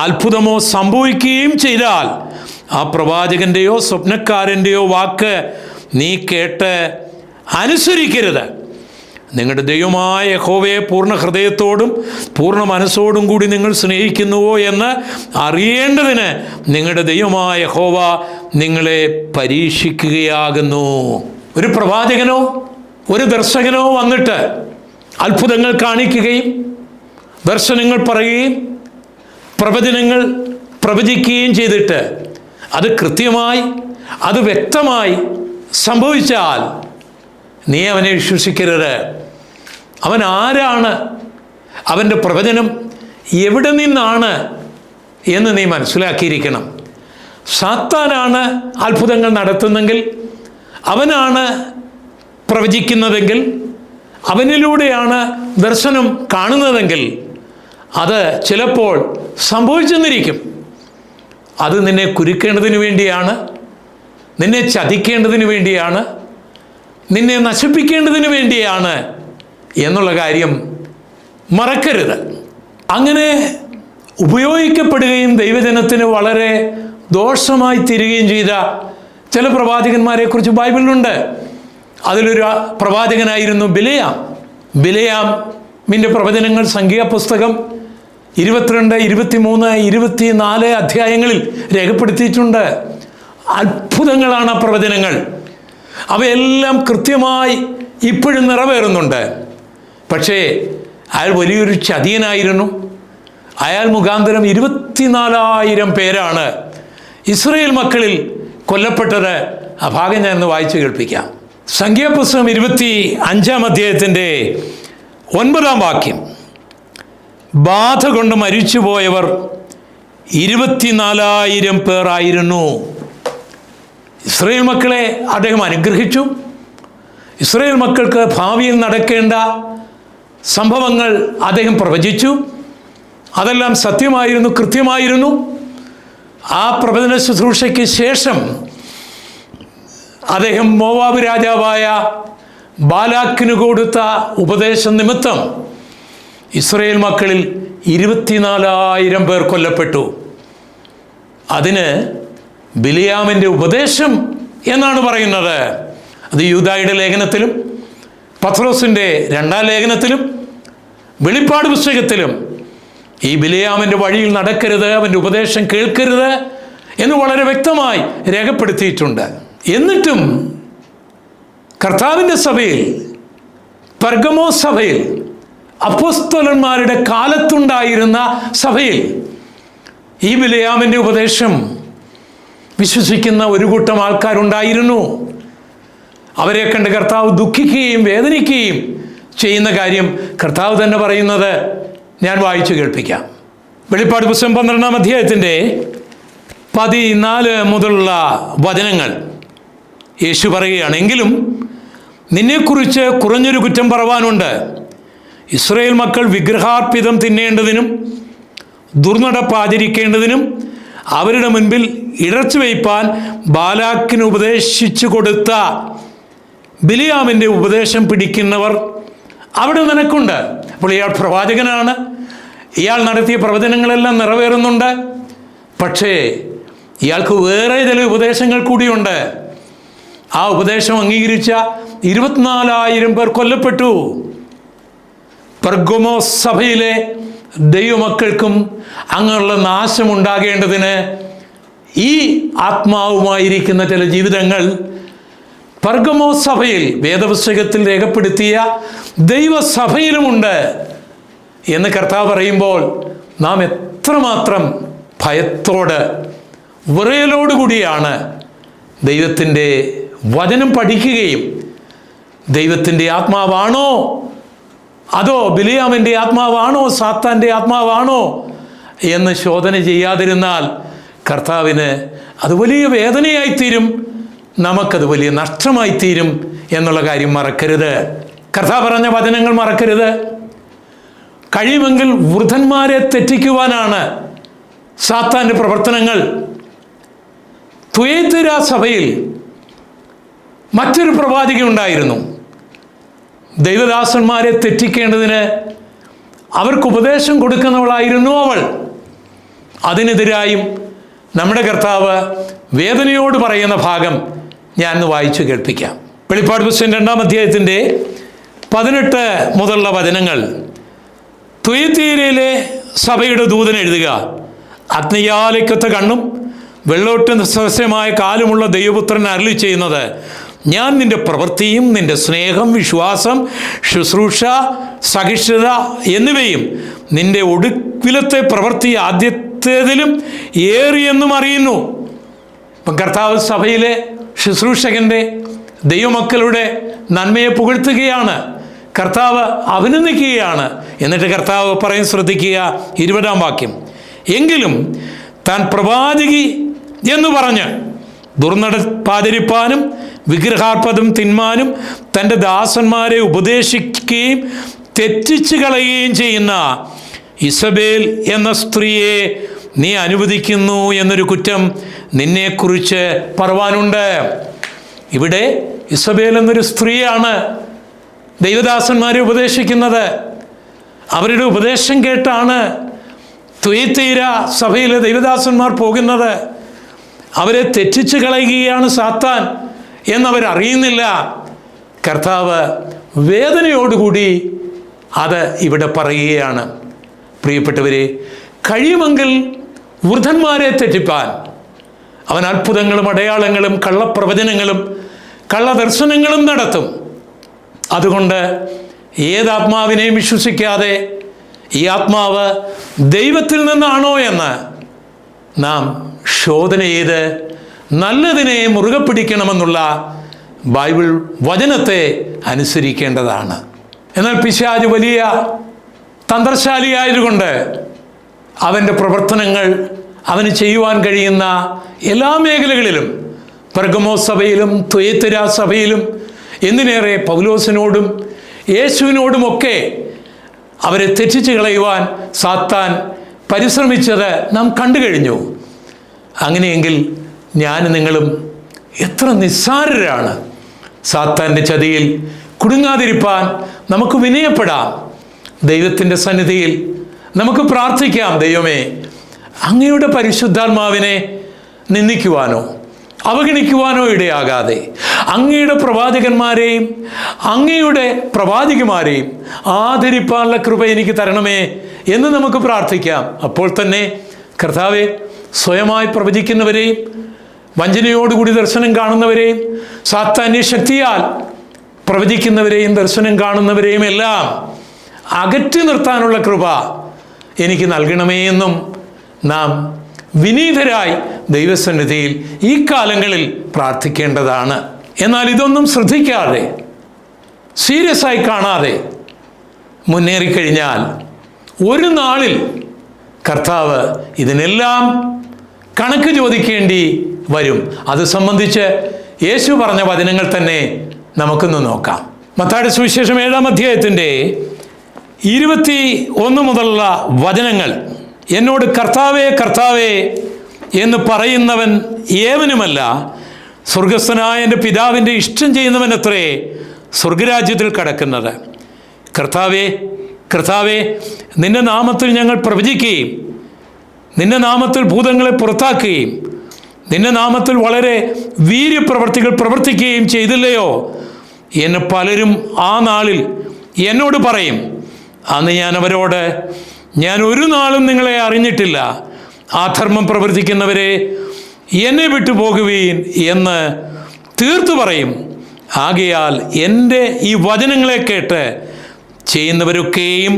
അത്ഭുതമോ സംഭവിക്കുകയും ചെയ്താൽ ആ പ്രവാചകൻ്റെയോ സ്വപ്നക്കാരൻ്റെയോ വാക്ക് നീ കേട്ട് അനുസരിക്കരുത്. നിങ്ങളുടെ ദൈവമായ യഹോവയെ പൂർണ്ണ ഹൃദയത്തോടും പൂർണ്ണ മനസ്സോടും കൂടി നിങ്ങൾ സ്നേഹിക്കുന്നുവോ എന്ന് അറിയേണ്ടതിന് നിങ്ങളുടെ ദൈവമായ യഹോവ നിങ്ങളെ പരീക്ഷിക്കുകയാകുന്നു. ഒരു പ്രവാചകനോ ഒരു ദർശകനോ വന്നിട്ട് അത്ഭുതങ്ങൾ കാണിക്കുകയും ദർശനങ്ങൾ പറയുകയും പ്രവചനങ്ങൾ പ്രവചിക്കുകയും ചെയ്തിട്ട് അത് കൃത്യമായി അത് വ്യക്തമായി സംഭവിച്ചാൽ നീ അവനെ വിശ്വസിക്കരുത്. അവൻ ആരാണ്, അവൻ്റെ പ്രവചനം എവിടെ നിന്നാണ് എന്ന് നീ മനസ്സിലാക്കിയിരിക്കണം. സാത്താനാണ് അത്ഭുതങ്ങൾ നടത്തുന്നെങ്കിൽ, അവനാണ് പ്രവചിക്കുന്നതെങ്കിൽ, അവനിലൂടെയാണ് ദർശനം കാണുന്നതെങ്കിൽ അത് ചിലപ്പോൾ സംഭവിച്ചെന്നിരിക്കും. അത് നിന്നെ കുരുക്കേണ്ടതിന് വേണ്ടിയാണ്, നിന്നെ ചതിക്കേണ്ടതിന് വേണ്ടിയാണ്, നിന്നെ നശിപ്പിക്കേണ്ടതിന് വേണ്ടിയാണ് എന്നുള്ള കാര്യം മറക്കരുത്. അങ്ങനെ ഉപയോഗിക്കപ്പെടുകയും ദൈവജനത്തിന് വളരെ ദോഷമായി തീരുകയും ചെയ്ത ചില പ്രവാചകന്മാരെക്കുറിച്ച് ബൈബിളിലുണ്ട്. അതിലൊരു പ്രവാചകനായിരുന്നു ബിലെയാം. ബിലെയാമിൻ്റെ പ്രവചനങ്ങൾ സംഖ്യാപുസ്തകം 22, 23, 24 അധ്യായങ്ങളിൽ രേഖപ്പെടുത്തിയിട്ടുണ്ട്. അത്ഭുതങ്ങളാണ് ആ പ്രവചനങ്ങൾ. അവയെല്ലാം കൃത്യമായി ഇപ്പോഴും നിറവേറുന്നുണ്ട്. പക്ഷേ അയാൾ വലിയൊരു ചതിയനായിരുന്നു. അയാൾ മുഖാന്തരം 24,000 പേരാണ് ഇസ്രായേൽ മക്കളിൽ കൊല്ലപ്പെട്ടത്. ആ ഭാഗം ഞാൻ ഒന്ന് വായിച്ചു കേൾപ്പിക്കാം. സംഖ്യാപുസ്തകം 25-ാം അധ്യായത്തിൻ്റെ 9-ാം വാക്യം. ബാധ കൊണ്ട് മരിച്ചുപോയവർ 24,000 പേർ ആയിരുന്നു. ഇസ്രായേൽ മക്കളെ അദ്ദേഹം അനുഗ്രഹിച്ചു. ഇസ്രായേൽ മക്കൾക്ക് ഭാവിയിൽ നടക്കേണ്ട സംഭവങ്ങൾ അദ്ദേഹം പ്രവചിച്ചു. അതെല്ലാം സത്യമായിരുന്നു, കൃത്യമായിരുന്നു. ആ പ്രവചന ശുശ്രൂഷയ്ക്ക് ശേഷം അദ്ദേഹം മോവാബ് രാജാവായ ബാലാക്കിന് കൊടുത്ത ഉപദേശ നിമിത്തം ഇസ്രായേൽ മക്കളിൽ 24,000 പേർ കൊല്ലപ്പെട്ടു. അതിന് ബിലെയാമിൻ്റെ ഉപദേശം എന്നാണ് പറയുന്നത്. അത് യൂദായുടെ ലേഖനത്തിലും പത്രോസിൻ്റെ 2-ാം ലേഖനത്തിലും വെളിപ്പാട് പുസ്തകത്തിലും ഈ ബിലെയാമിൻ്റെ വഴിയിൽ നടക്കരുത്, അവൻ്റെ ഉപദേശം കേൾക്കരുത് എന്ന് വളരെ വ്യക്തമായി രേഖപ്പെടുത്തിയിട്ടുണ്ട്. എന്നിട്ടും കർത്താവിൻ്റെ സഭയിൽ, പെർഗമോ സഭയിൽ, അപ്പോസ്തലന്മാരുടെ കാലത്തുണ്ടായിരുന്ന സഭയിൽ ഈ ബിലെയാമിൻ്റെ ഉപദേശം വിശ്വസിക്കുന്ന ഒരു കൂട്ടം ആൾക്കാരുണ്ടായിരുന്നു. അവരെ കണ്ട് കർത്താവ് ദുഃഖിക്കുകയും വേദനിക്കുകയും ചെയ്യുന്ന കാര്യം കർത്താവ് തന്നെ പറയുന്നത് ഞാൻ വായിച്ചു കേൾപ്പിക്കാം. വെളിപ്പാട് പുസ്തകം 12-ാം അധ്യായത്തിൻ്റെ 14 മുതലുള്ള വചനങ്ങൾ യേശു പറയുകയാണെങ്കിലും നിന്നെക്കുറിച്ച് കുറഞ്ഞൊരു കുറ്റം പറവാനുണ്ട്. ഇസ്രായേൽ മക്കൾ വിഗ്രഹാർപ്പിതം തിന്നേണ്ടതിനും ദുർനടപ്പ് ആചരിക്കേണ്ടതിനും അവരുടെ മുൻപിൽ ഇടർച്ച വയ്പ്പാൻ ബാലാക്കിന് ഉപദേശിച്ചു കൊടുത്ത ബിലെയാമിൻ്റെ ഉപദേശം പിടിക്കുന്നവർ അവിടെ നിനക്കുണ്ട്. അപ്പോൾ ഇയാൾ പ്രവാചകനാണ്, ഇയാൾ നടത്തിയ പ്രവചനങ്ങളെല്ലാം നിറവേറുന്നുണ്ട്. പക്ഷേ ഇയാൾക്ക് വേറെ ചില ഉപദേശങ്ങൾ കൂടിയുണ്ട്. ആ ഉപദേശം അംഗീകരിച്ച 24,000 പേർ കൊല്ലപ്പെട്ടു. പെർഗമോ സഭയിലെ ദൈവമക്കൾക്കും അങ്ങനെയുള്ള നാശമുണ്ടാകേണ്ടതിന് ഈ ആത്മാവുമായിരിക്കുന്ന ചില ജീവിതങ്ങൾ പെർഗമോ സഭയിൽ, വേദപുസ്തകത്തിൽ രേഖപ്പെടുത്തിയ ദൈവസഭയിലുമുണ്ട് എന്ന് കർത്താവ് പറയുമ്പോൾ നാം എത്രമാത്രം ഭയത്തോട് വിറയലോടുകൂടിയാണ് ദൈവത്തിൻ്റെ വചനം പഠിക്കുകയും ദൈവത്തിൻ്റെ ആത്മാവാണോ അതോ ബിലെയാമിൻ്റെ ആത്മാവാണോ സാത്താൻ്റെ ആത്മാവാണോ എന്ന് ശോധന ചെയ്യാതിരുന്നാൽ കർത്താവിന് അത് വലിയ വേദനയായിത്തീരും, നമുക്കത് വലിയ നഷ്ടമായിത്തീരും എന്നുള്ള കാര്യം മറക്കരുത്. കർത്താവ് പറഞ്ഞ വചനങ്ങൾ മറക്കരുത്. കഴിയുമെങ്കിൽ വൃദ്ധന്മാരെ തെറ്റിക്കുവാനാണ് സാത്താൻ്റെ പ്രവർത്തനങ്ങൾ. തുയത്തൈര സഭയിൽ മറ്റൊരു പ്രവാചകൻ ഉണ്ടായിരുന്നു. ദൈവദാസന്മാരെ തെറ്റിക്കേണ്ടതിന് അവർക്ക് ഉപദേശം കൊടുക്കുന്നവളായിരുന്നു അവൾ. അതിനെതിരായും നമ്മുടെ കർത്താവ് വേദനയോട് പറയുന്ന ഭാഗം ഞാൻ വായിച്ചു കേൾപ്പിക്കാം. വെളിപ്പാട് പുസ്തകം 2-ാം അധ്യായത്തിൻ്റെ 18 മുതലുള്ള വചനങ്ങൾ. തുയത്തൈരയിലെ സഭയുടെ ദൂതൻ എഴുതുക: അഗ്നിയാലേക്കൊത്ത കണ്ണും വെള്ളോട്ട് സദൃശമായ കാലുമുള്ള ദൈവപുത്രൻ അരുളി ചെയ്യുന്നത്, ഞാൻ നിന്റെ പ്രവൃത്തിയും നിന്റെ സ്നേഹം, വിശ്വാസം, ശുശ്രൂഷ, സഹിഷ്ണുത എന്നിവയും നിന്റെ ഒടുവിലത്തെ പ്രവൃത്തി ആദ്യത്തേതിലും ഏറിയെന്നും അറിയുന്നു. ഇപ്പം കർത്താവ് സഭയിലെ ശുശ്രൂഷകൻ്റെ, ദൈവമക്കളുടെ നന്മയെ പുകഴ്ത്തുകയാണ്. കർത്താവ് അഭിനന്ദിക്കുകയാണ്. എന്നിട്ട് കർത്താവ് പറയും, ശ്രദ്ധിക്കുക, 20-ാം വാക്യം: എങ്കിലും താൻ പ്രവാചകി എന്ന് പറഞ്ഞ് ദുർനടപ്പാതിരിപ്പാനും വിഗ്രഹാർപ്പതം തിന്മാനും തൻ്റെ ദാസന്മാരെ ഉപദേശിക്കുകയും തെറ്റിച്ച് കളയുകയും ചെയ്യുന്ന ഇസബേൽ എന്ന സ്ത്രീയെ നീ അനുവദിക്കുന്നു എന്നൊരു കുറ്റം നിന്നെക്കുറിച്ച് പറവാനുണ്ട്. ഇവിടെ ഇസബേൽ എന്നൊരു സ്ത്രീയാണ് ദൈവദാസന്മാരെ ഉപദേശിക്കുന്നത്. അവരുടെ ഉപദേശം കേട്ടാണ് തുയത്തൈര സഭയിലെ ദൈവദാസന്മാർ പോകുന്നത്. അവരെ തെറ്റിച്ച് കളയുകയാണ് സാത്താൻ എന്നവരറിയുന്നില്ല. കർത്താവ് വേദനയോടുകൂടി അത് ഇവിടെ പറയുകയാണ്. പ്രിയപ്പെട്ടവരെ, കഴിയുമെങ്കിൽ വൃദ്ധന്മാരെ തെറ്റിപ്പാൻ അവൻ അത്ഭുതങ്ങളും അടയാളങ്ങളും കള്ളപ്രവചനങ്ങളും കള്ളദർശനങ്ങളും നടത്തും. അതുകൊണ്ട് ഏതാത്മാവിനെയും വിശ്വസിക്കാതെ ഈ ആത്മാവ് ദൈവത്തിൽ നിന്നാണോ എന്ന് നാം ശോധന ചെയ്ത് നല്ലതിനെ മുറുകെ പിടിക്കണമെന്നുള്ള ബൈബിൾ വചനത്തെ അനുസരിക്കേണ്ടതാണ്. എന്നാൽ പിശാച് വലിയ തന്ത്രശാലിയായതുകൊണ്ട് അവൻ്റെ പ്രവർത്തനങ്ങൾ അവന് ചെയ്യുവാൻ കഴിയുന്ന എല്ലാ മേഖലകളിലും, പെർഗമോസ് സഭയിലും തുയത്തൈര സഭയിലും, എന്തിനേറെ പൗലോസിനോടും യേശുവിനോടുമൊക്കെ അവരെ തെറ്റിച്ച് കളയുവാൻ സാത്താൻ പരിശ്രമിച്ചത് നാം കണ്ടു കഴിഞ്ഞു. അങ്ങനെയെങ്കിൽ ഞാൻ നിങ്ങളും എത്ര നിസ്സാരരാണ്. സാത്താൻ്റെ ചതിയിൽ കുടുങ്ങാതിരിപ്പാൻ നമുക്ക് വിനയപ്പെടാം. ദൈവത്തിൻ്റെ സന്നിധിയിൽ നമുക്ക് പ്രാർത്ഥിക്കാം, ദൈവമേ, അങ്ങയുടെ പരിശുദ്ധാത്മാവിനെ നിന്ദിക്കുവാനോ അവഗണിക്കുവാനോ ഇടയാകാതെ അങ്ങയുടെ പ്രവാചകന്മാരെയും അങ്ങയുടെ പ്രവാചികമാരെയും ആദരിപ്പാനുള്ള കൃപ എനിക്ക് തരണമേ എന്ന് നമുക്ക് പ്രാർത്ഥിക്കാം. അപ്പോൾ തന്നെ കർത്താവെ, സ്വയമായി പ്രവചിക്കുന്നവരെയും വഞ്ചനയോടുകൂടി ദർശനം കാണുന്നവരെയും സാത്താന്യ ശക്തിയാൽ പ്രവചിക്കുന്നവരെയും ദർശനം കാണുന്നവരെയും എല്ലാം അകറ്റി നിർത്താനുള്ള കൃപ എനിക്ക് നൽകണമേ എന്നും നാം വിനീതരായി ദൈവസന്നിധിയിൽ ഈ കാലങ്ങളിൽ പ്രാർത്ഥിക്കേണ്ടതാണ്. എന്നാൽ ഇതൊന്നും ശ്രദ്ധിക്കാതെ, സീരിയസ് ആയി കാണാതെ മുന്നേറിക്കഴിഞ്ഞാൽ ഒരു നാളിൽ കർത്താവ് ഇതിനെല്ലാം കണക്ക് ചോദിക്കേണ്ടി വരും. അത് സംബന്ധിച്ച് യേശു പറഞ്ഞ വചനങ്ങൾ തന്നെ നമുക്കൊന്ന് നോക്കാം. മത്തായിയുടെ സുവിശേഷം 7-ാം അധ്യായത്തിൻ്റെ 21 മുതലുള്ള വചനങ്ങൾ: എന്നോട് കർത്താവേ കർത്താവേ എന്ന് പറയുന്നവൻ ഏവനുമല്ല, സ്വർഗസ്ഥനായ എൻ്റെ പിതാവിൻ്റെ ഇഷ്ടം ചെയ്യുന്നവൻ അത്രേ സ്വർഗരാജ്യത്തിൽ കടക്കുന്നത്. കർത്താവേ കർത്താവേ, നിൻ്റെ നാമത്തിൽ ഞങ്ങൾ പ്രവചിക്കുകയും നിൻ്റെ നാമത്തിൽ ഭൂതങ്ങളെ പുറത്താക്കുകയും നിൻ്റെ നാമത്തിൽ വളരെ വീര്യപ്രവർത്തികൾ പ്രവർത്തിക്കുകയും ചെയ്തില്ലയോ എന്ന് പലരും ആ നാളിൽ എന്നോട് പറയും. അന്ന് ഞാൻ അവരോട്, ഞാൻ ഒരു നാളും നിങ്ങളെ അറിഞ്ഞിട്ടില്ല, അധർമ്മം പ്രവർത്തിക്കുന്നവരെ എന്നെ വിട്ടു പോകുവീൻ എന്ന് തീർത്തു പറയും. ആകയാൽ എൻ്റെ ഈ വചനങ്ങളെ കേട്ട് ചെയ്യുന്നവരൊക്കെയും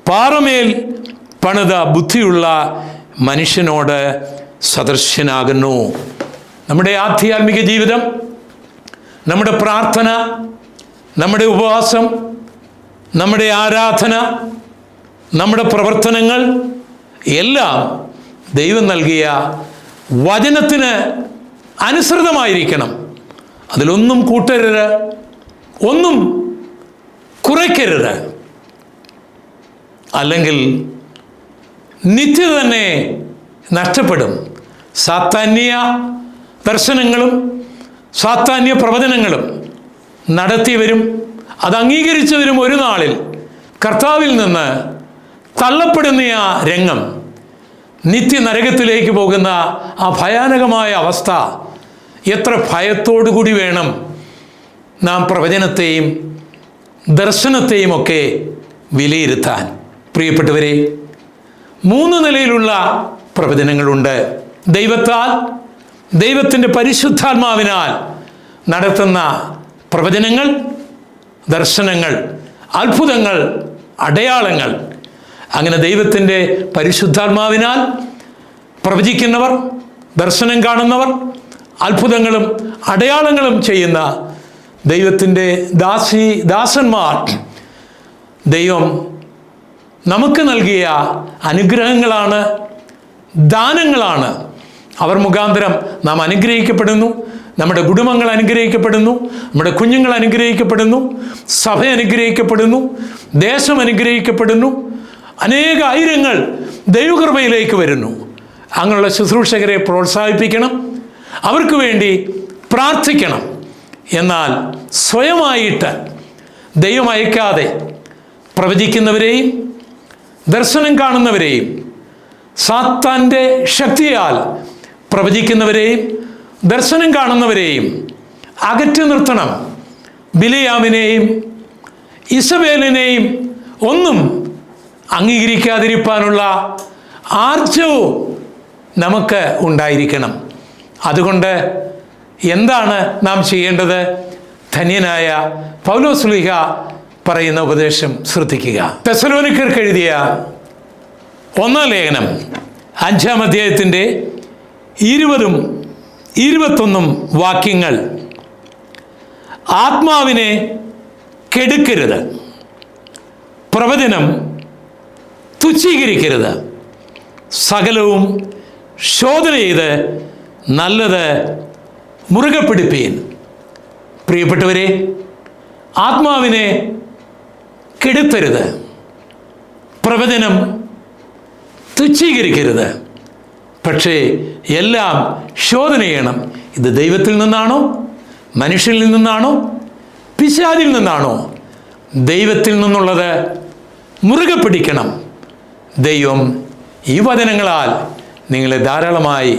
പാറമേൽ പണിത ബുദ്ധിയുള്ള മനുഷ്യനോട് സദൃശ്യനാകുന്നു. നമ്മുടെ ആധ്യാത്മിക ജീവിതം, നമ്മുടെ പ്രാർത്ഥന, നമ്മുടെ ഉപവാസം, നമ്മുടെ ആരാധന, നമ്മുടെ പ്രവർത്തനങ്ങൾ എല്ലാം ദൈവം നൽകിയ വചനത്തിന് അനുസൃതമായിരിക്കണം. അതിലൊന്നും കൂട്ടരുത്, ഒന്നും കുറയ്ക്കരുത്. അല്ലെങ്കിൽ നിത്യത തന്നെ നഷ്ടപ്പെടും. സാത്താന്യ ദർശനങ്ങളും സാത്താന്യ പ്രവചനങ്ങളും നടത്തിയവരും അത് അംഗീകരിച്ചവരും ഒരു നാളിൽ കർത്താവിൽ നിന്ന് തള്ളപ്പെടുന്ന ആ രംഗം, നിത്യനരകത്തിലേക്ക് പോകുന്ന ആ ഭയാനകമായ അവസ്ഥ, എത്ര ഭയത്തോടുകൂടി വേണം നാം പ്രവചനത്തെയും ദർശനത്തെയും ഒക്കെ വിലയിരുത്താൻ. പ്രിയപ്പെട്ടവരെ, 3 നിലയിലുള്ള പ്രവചനങ്ങളുണ്ട്. ദൈവത്താൽ, ദൈവത്തിൻ്റെ പരിശുദ്ധാത്മാവിനാൽ നടത്തുന്ന പ്രവചനങ്ങൾ, ദർശനങ്ങൾ, അത്ഭുതങ്ങൾ, അടയാളങ്ങൾ. അങ്ങനെ ദൈവത്തിൻ്റെ പരിശുദ്ധാത്മാവിനാൽ പ്രവചിക്കുന്നവർ, ദർശനം കാണുന്നവർ, അത്ഭുതങ്ങളും അടയാളങ്ങളും ചെയ്യുന്ന ദൈവത്തിൻ്റെ ദാസന്മാർ ദൈവം നമുക്ക് നൽകിയ അനുഗ്രഹങ്ങളാണ്, ദാനങ്ങളാണ്. അവർ മുഖാന്തരം നാം അനുഗ്രഹിക്കപ്പെടുന്നു. നമ്മുടെ കുടുംബങ്ങൾ അനുഗ്രഹിക്കപ്പെടുന്നു, നമ്മുടെ കുഞ്ഞുങ്ങൾ അനുഗ്രഹിക്കപ്പെടുന്നു, സഭ അനുഗ്രഹിക്കപ്പെടുന്നു, ദേശം അനുഗ്രഹിക്കപ്പെടുന്നു. അനേക ആയിരങ്ങൾ ദൈവകൃപയിലേക്ക് വരുന്നു. അങ്ങനെയുള്ള ശുശ്രൂഷകരെ പ്രോത്സാഹിപ്പിക്കണം, അവർക്ക് വേണ്ടി പ്രാർത്ഥിക്കണം. എന്നാൽ സ്വയമായിട്ട് ദൈവം അയക്കാതെ പ്രവചിക്കുന്നവരെയും ദർശനം കാണുന്നവരെയും സാത്താൻ്റെ ശക്തിയാൽ പ്രവചിക്കുന്നവരെയും ദർശനം കാണുന്നവരെയും അകറ്റി നിർത്തണം. ബിലിയാമിനെയും ഇസബേലിനെയും ഒന്നും അംഗീകരിക്കാതിരിക്കാനുള്ള ആർജവും നമുക്ക് ഉണ്ടായിരിക്കണം. അതുകൊണ്ട് എന്താണ് നാം ചെയ്യേണ്ടത്? ധന്യനായ പൗലോസ്ലീഹ പറയുന്ന ഉപദേശം ശ്രദ്ധിക്കുക. തെസ്സലോനിക്കർക്ക് എഴുതിയ 1-ാം ലേഖനം 5-ാം അധ്യായത്തിൻ്റെ 20ഉം 21ഉം വാക്യങ്ങൾ: ആത്മാവിനെ കെടുക്കരുത്, പ്രവചനം തുച്ഛീകരിക്കരുത്, സകലവും ശോധന ചെയ്ത് നല്ലത് മുറുകെ പിടിപ്പീൻ. പ്രിയപ്പെട്ടവരെ, ആത്മാവിനെ കെടുത്തരുത്, പ്രവചനം തുച്ഛീകരിക്കരുത്. പക്ഷേ എല്ലാം ശോധന ചെയ്യണം. ഇത് ദൈവത്തിൽ നിന്നാണോ, മനുഷ്യനിൽ നിന്നാണോ, പിശാചിൽ നിന്നാണോ? ദൈവത്തിൽ നിന്നുള്ളത് മുറുകെ പിടിക്കണം. ദൈവം ഈ വചനങ്ങളാൽ നിങ്ങളെ ധാരാളമായി